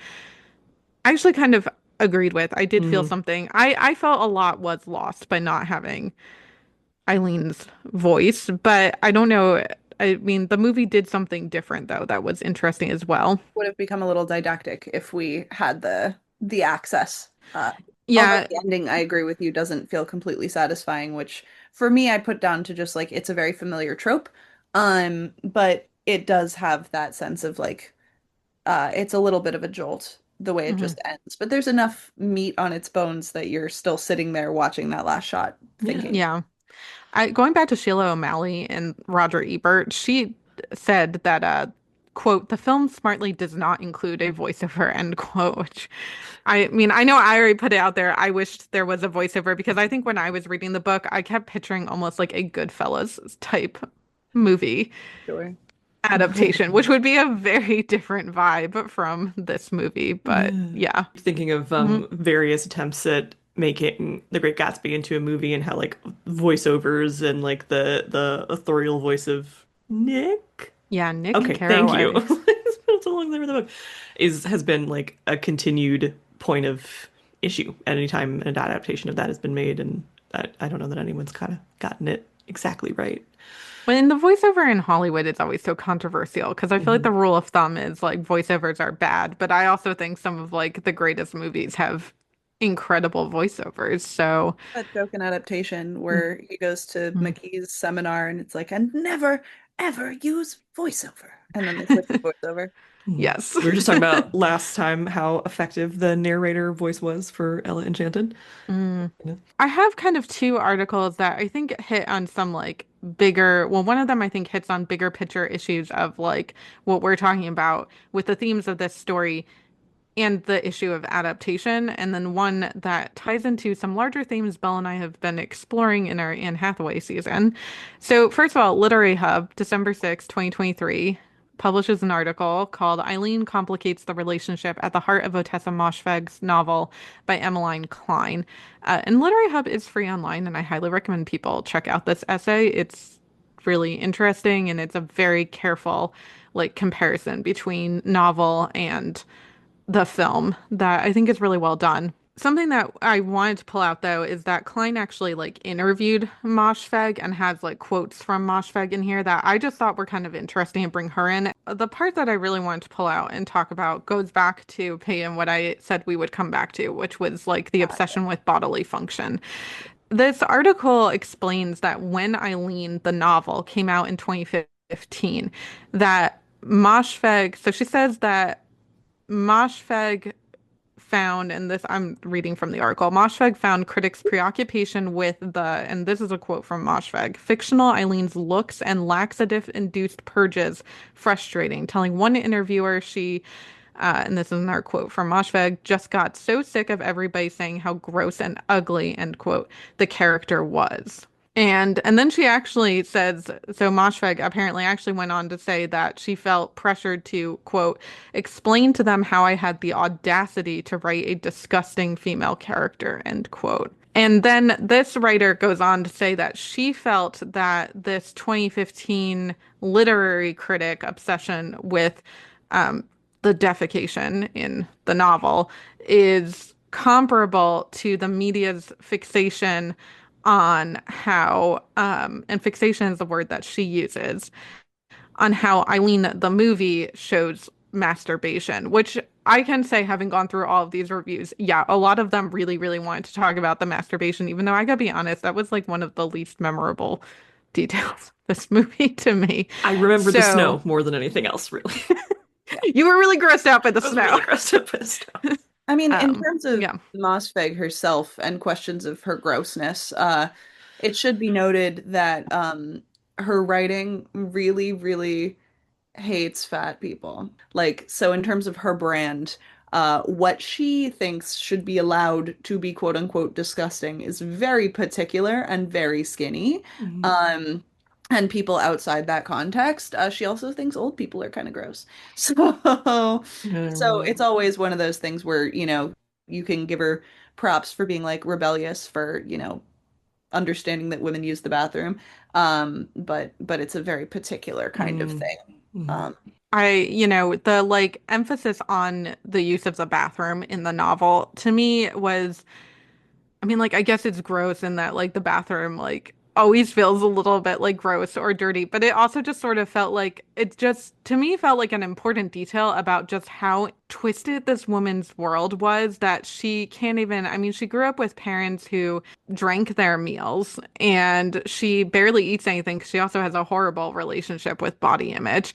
I actually kind of agreed with. I did feel Mhm. something. I felt a lot was lost by not having Eileen's voice, but I don't know. I mean, the movie did something different though that was interesting as well. Would have become a little didactic if we had the access. Although Yeah, the ending, I agree with you, doesn't feel completely satisfying, which for me I put down to just like it's a very familiar trope. But it does have that sense of like it's a little bit of a jolt the way it Hmm. just ends. But there's enough meat on its bones that you're still sitting there watching that last shot Yeah. thinking, Yeah. Going back to Sheila O'Malley and Roger Ebert, she said that, quote, the film smartly does not include a voiceover, end quote, which I mean, I know I already put it out there. I wished there was a voiceover because I think when I was reading the book, I kept picturing almost like a Goodfellas type movie sure. adaptation, which would be a very different vibe from this movie. But Yeah. yeah. Thinking of Mhm. various attempts at making The Great Gatsby into a movie and how like voiceovers and like the authorial voice of Nick. Yeah, Nick Okay, thank you. Carraway. It's been so long since I read the book. Is has been like a continued point of issue at any time an adaptation of that has been made, and I don't know that anyone's kind of gotten it exactly right. But in the voiceover in Hollywood, it's always so controversial because I feel like Hmm. the rule of thumb is like voiceovers are bad, but I also think some of like the greatest movies have incredible voiceovers. So, That joke in adaptation where he goes to McKee's seminar and it's like, and never ever use voiceover. And then they switch to voiceover. Hmm. yes. We were just talking about last time how effective the narrator voice was for Ella Enchanted. Mm. I have kind of two articles that I think hit on some like bigger, well, one of them I think hits on bigger picture issues of like what we're talking about with the themes of this story and the issue of adaptation, and then one that ties into some larger themes Belle and I have been exploring in our Anne Hathaway season. So, first of all, Literary Hub, December 6, 2023, publishes an article called Eileen Complicates the Relationship at the Heart of Ottessa Moshfegh's Novel by Emmeline Klein. And Literary Hub is free online, and I highly recommend people check out this essay. It's really interesting, and it's a very careful like comparison between novel and the film that I think is really well done. Something that I wanted to pull out though is that Klein actually like interviewed Moshfegh and has like quotes from Moshfegh in here that I just thought were kind of interesting and bring her in. The part that I really wanted to pull out and talk about goes back to Payton, what I said we would come back to, which was like the obsession with bodily function. This article explains that when Eileen, the novel, came out in 2015, that Moshfegh, so she says that Moshfegh found, and this I'm reading from the article, Moshfegh found critics' preoccupation with and this is a quote from Moshfegh, fictional Eileen's looks and laxative-induced purges frustrating, telling one interviewer and this is another quote from Moshfegh, just got so sick of everybody saying how gross and ugly, end quote, the character was. And then she actually says, so Moshfegh apparently actually went on to say that she felt pressured to, quote, explain to them how I had the audacity to write a disgusting female character, end quote. And then this writer goes on to say that she felt that this 2015 literary critic obsession with um, the defecation in the novel is comparable to the media's fixation on how, and fixation is the word that she uses, on how Eileen, the movie, shows masturbation, which I can say, having gone through all of these reviews, yeah, a lot of them really, really wanted to talk about the masturbation, even though I gotta be honest, that was like one of the least memorable details of this movie to me. I remember the So snow more than anything else, really. you were really grossed out by the I was snow. really grossed up by the snow. I mean, in terms of Yeah. Mosfeg herself and questions of her grossness, it should be noted that her writing really, really hates fat people. Like, so in terms of her brand, what she thinks should be allowed to be quote unquote disgusting is very particular and very skinny. Mhm. Um, and people outside that context, she also thinks old people are kind of gross. So, I don't so remember it's always one of those things where, you can give her props for being like rebellious for, understanding that women use the bathroom. But it's a very particular that. kind of thing. Mhm. Um, The like emphasis on the use of the bathroom in the novel to me was, I mean, like, I guess it's gross in that, like, the bathroom, like, always feels a little bit, like, gross or dirty, but it also just sort of felt like, it just, to me, felt like an important detail about just how twisted this woman's world was that she can't even, I mean, she grew up with parents who drank their meals and she barely eats anything because she also has a horrible relationship with body image.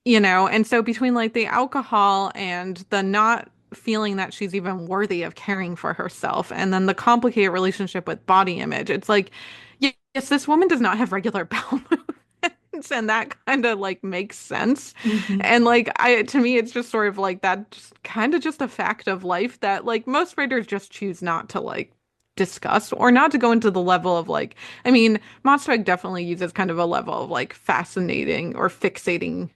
And so between like the alcohol and the not feeling that she's even worthy of caring for herself. And then the complicated relationship with body image. It's like, yes, this woman does not have regular bowel movements, and that kind of like makes sense. Hmm. And like to me, it's just sort of like that, just kind of just a fact of life that like most writers just choose not to like discuss or not to go into the level of like, I mean, Moshfegh definitely uses kind of a level of like fascinating or fixating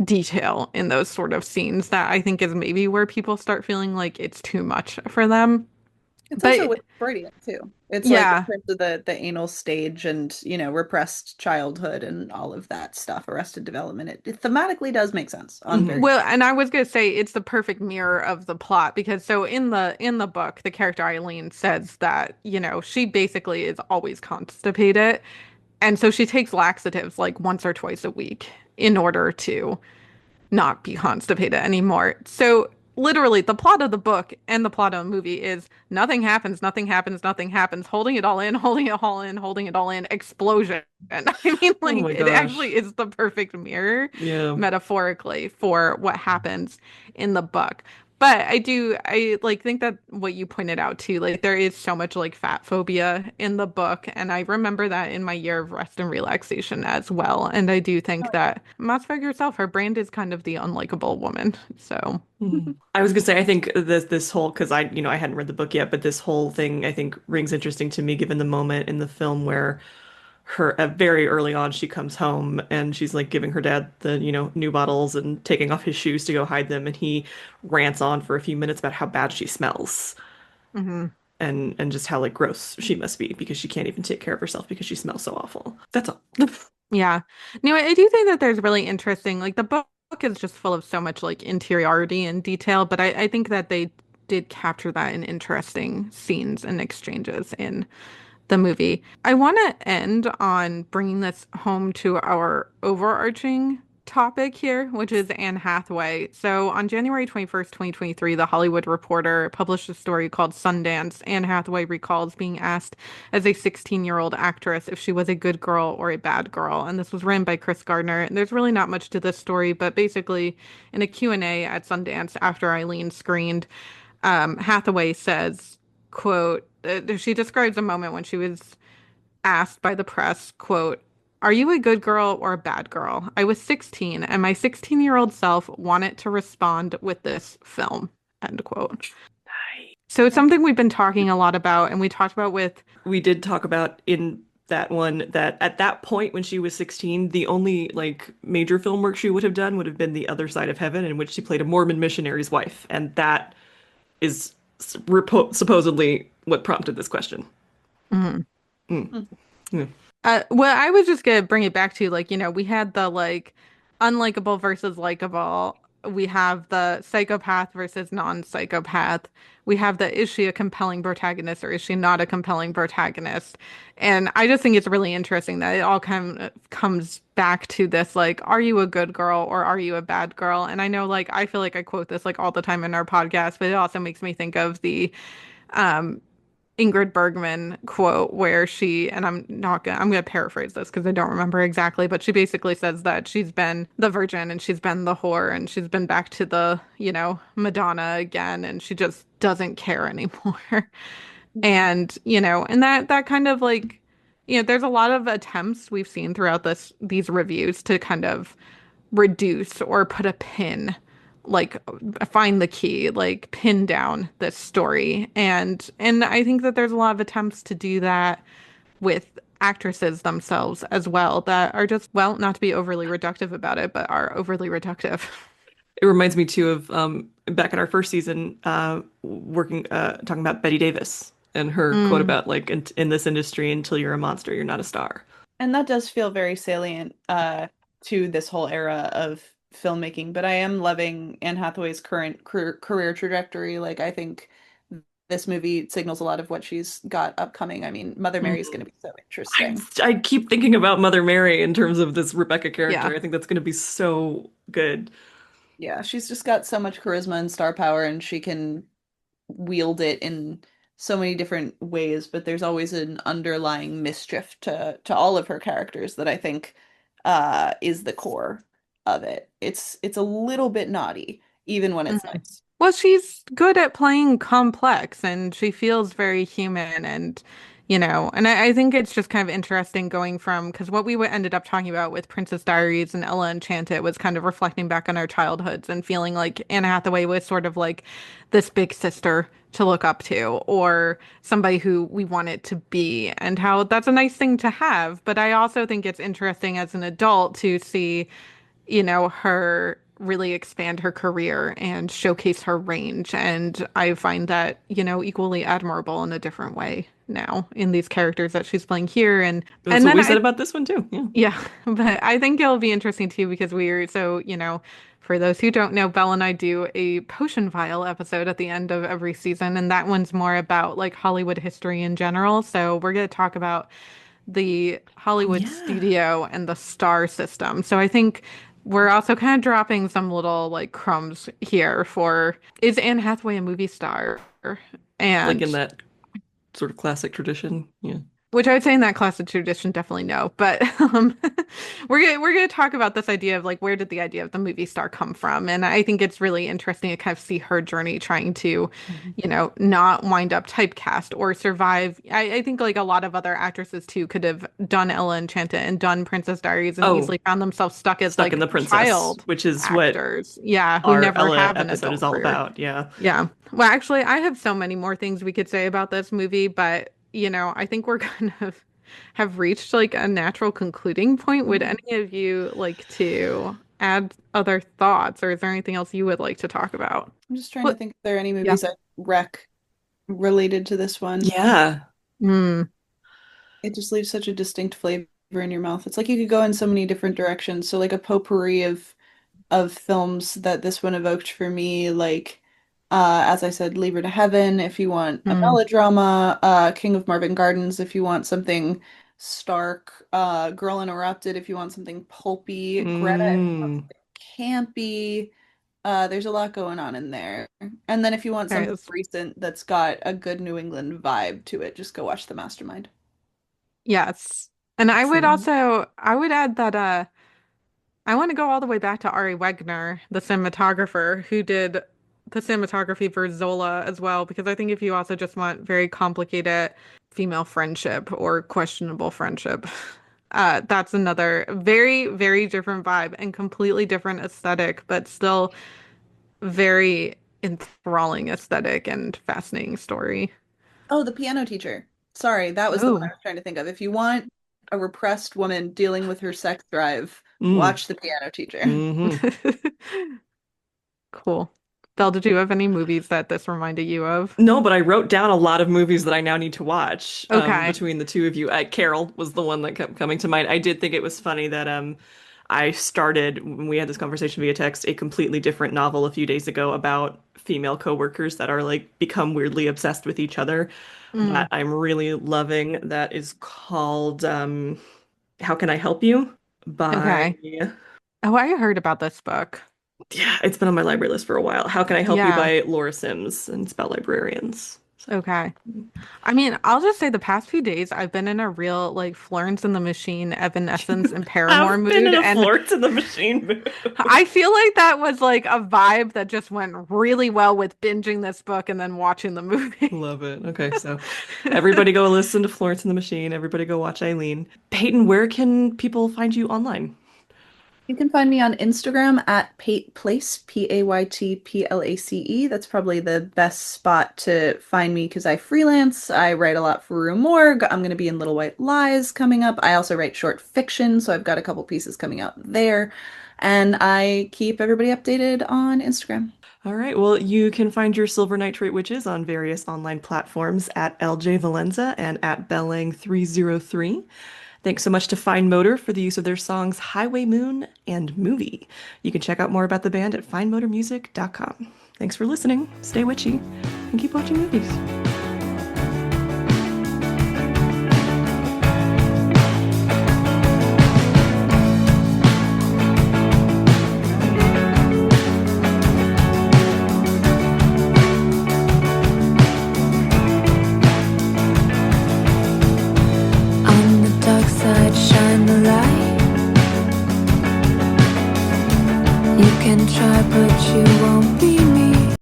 detail in those sort of scenes that I think is maybe where people start feeling like it's too much for them. It's also But with Freudian too. It's like in yeah. terms of the anal stage and, repressed childhood and all of that stuff, arrested development. It thematically does make sense on Hmm. very. Well, and I was gonna say it's the perfect mirror of the plot because so in the book, the character Eileen says that, she basically is always constipated. And so she takes laxatives like once or twice a week in order to not be constipated anymore. So literally the plot of the book and the plot of the movie is nothing happens, nothing happens, nothing happens, holding it all in, holding it all in, holding it all in, explosion. I mean, Oh like my it actually gosh. is the perfect mirror Yeah. metaphorically for what happens in the book. But I like think that what you pointed out too, like there is so much like fat phobia in the book. And I remember that in my year of rest and relaxation as well. And I do think that Moshfegh herself, her brand is kind of the unlikable woman. So, Mhm. I was gonna say, I think this whole, because I hadn't read the book yet, but this whole thing I think rings interesting to me, given the moment in the film where very early on she comes home and she's like giving her dad the new bottles and taking off his shoes to go hide them, and he rants on for a few minutes about how bad she smells mhm. and just how like gross she must be because she can't even take care of herself because she smells so awful. That's all. Yeah. No, I do think that there's really interesting, like the book is just full of so much like interiority and detail, but I think that they did capture that in interesting scenes and exchanges in the movie. I want to end on bringing this home to our overarching topic here, which is Anne Hathaway. So on January 21st, 2023, The Hollywood Reporter published a story called Sundance. Anne Hathaway recalls being asked as a 16-year-old actress if she was a good girl or a bad girl. And this was written by Chris Gardner. And there's really not much to this story, but basically in a Q&A at Sundance after Eileen screened, Hathaway says, quote, she describes a moment when she was asked by the press, quote, "Are you a good girl or a bad girl? I was 16 and my 16-year-old self wanted to respond with this film," end quote. So it's something we've been talking a lot about and we talked about with, We did talk about in that one that at that point when she was 16, the only like major film work she would have done would have been The Other Side of Heaven, in which she played a Mormon missionary's wife, and that is supposedly what prompted this question. Mhm. Mm. Yeah. Well, I was just gonna bring it back to like, we had the like unlikable versus likable. We have the psychopath versus non-psychopath. We have the is she a compelling protagonist or is she not a compelling protagonist? And I just think it's really interesting that it all kind of comes back to this like, are you a good girl or are you a bad girl? And I know like I feel like I quote this like all the time in our podcast, but it also makes me think of the um Ingrid Bergman quote where and I'm gonna paraphrase this because I don't remember exactly, but she basically says that she's been the virgin and she's been the whore and she's been back to the, Madonna again and she just doesn't care anymore. And, and that kind of like, there's a lot of attempts we've seen throughout these reviews to kind of reduce or put a pin, like find the key, like pin down this story. And I think that there's a lot of attempts to do that with actresses themselves as well that are just, well, not to be overly reductive about it, but are overly reductive. It reminds me too of back in our first season, working talking about Betty Davis and her quote Mm, about like in this industry, until you're a monster, you're not a star. And that does feel very salient to this whole era of filmmaking. But I am loving Anne Hathaway's current career trajectory. Like, I think this movie signals a lot of what she's got upcoming. I mean, Mother Mary is going Mhm. to be so I interesting. I keep thinking about Mother Mary in terms of this Rebecca character. yeah. I think that's going to be so good. Yeah, she's just got so much charisma and star power, and she can wield it in so many different ways, but there's always an underlying mischief to all of her characters that I think is the core of it. It's a little bit naughty, even when it's Mhm. nice. Well, she's good at playing complex and she feels very human and I think it's just kind of interesting going from because what we ended up talking about with Princess Diaries and Ella Enchanted was kind of reflecting back on our childhoods and feeling like Anne Hathaway was sort of like this big sister to look up to or somebody who we wanted to be and how that's a nice thing to have. But I also think it's interesting as an adult to see her really expand her career and showcase her range. And I find that, equally admirable in a different way now in these characters that she's playing here. And That's and what then we said about this one too. Yeah. yeah, but I think it'll be interesting too because for those who don't know, Belle and I do a potion vial episode at the end of every season, and that one's more about like Hollywood history in general. So we're going to talk about the Oh Hollywood yeah. studio and the star system. So I think we're also kind of dropping some little like crumbs here for is Anne Hathaway a movie star? Like in And that sort of classic tradition. Yeah. which I would say in that classic tradition, definitely no. But we're gonna talk about this idea of like where did the idea of the movie star come from? And I think it's really interesting to kind of see her journey trying to, Mhm. not wind up typecast or survive. I think like a lot of other actresses too could have done Ella Enchanted and done Princess Diaries and Oh, easily found themselves stuck as Stuck in like the Princess, child which is what actors. Yeah, who our never Ella have an episode is adult all career. about. Yeah. Yeah. Well, actually, I have so many more things we could say about this movie, but I think we're kind of have reached like a natural concluding point. Would Mhm. any of you like to add other thoughts, or is there anything else you would like to talk about? I'm just trying to What? think if there are any Yeah. movies I rec related to this one. Yeah. Mm, It just leaves such a distinct flavor in your mouth. It's like you could go in so many different directions. So like a potpourri of films that this one evoked for me, like as I said, Leave Her to Heaven if you want a mm. melodrama, King of Marvin Gardens if you want something stark, Girl Interrupted if you want something pulpy, Greta if you want Mm. something campy. There's a lot going on in there. And then if you want There something is. recent that's got a good New England vibe to it, just go watch The Mastermind. Yes. And Excellent. I would add that I want to go all the way back to Ari Wegner, the cinematographer, who did the cinematography for Zola as well, because I think if you also just want very complicated female friendship or questionable friendship, that's another very, very different vibe and completely different aesthetic, but still very enthralling aesthetic and fascinating story. Oh, The Piano Teacher. Sorry, that was the one I Oh. was trying to think of. If you want a repressed woman dealing with her sex drive, Mm. watch The Piano Teacher. Hmm. Cool. Belle, did you have any movies that this reminded you of? No, but I wrote down a lot of movies that I now need to watch Okay. between the two of you. Carol was the one that kept coming to mind. I did think it was funny that I started, when we had this conversation via text, a completely different novel a few days ago about female coworkers that are like become weirdly obsessed with each other Mm, that I'm really loving. That is called How Can I Help You? By, okay. Oh, I heard about this book. yeah, it's been on my library list for a while. How Can I Help You Yeah. by Laura Sims, and it's about librarians. So. Okay. I mean, I'll just say the past few days I've been in a real like Florence and the Machine, Evanescence, and Paramore I've been mood, in a and Florence in the Machine mood. I feel like that was like a vibe that just went really well with binging this book and then watching the movie. Love it. Okay, so everybody go listen to Florence and the Machine. Everybody go watch Eileen. Peyton, where can people find you online? You can find me on Instagram at Place, Paytplace. That's probably the best spot to find me because I freelance. I write a lot for Rue Morgue. I'm going to be in Little White Lies coming up. I also write short fiction, so I've got a couple pieces coming out there. And I keep everybody updated on Instagram. All right. Well, you can find your Silver Nitrate Witches on various online platforms at LJ Valenza and at Bellang303. Thanks so much to Fine Motor for the use of their songs Highway Moon and Movie. You can check out more about the band at finemotormusic.com. Thanks for listening. Stay witchy and keep watching movies. On the dark side, shine the light. You can try, but you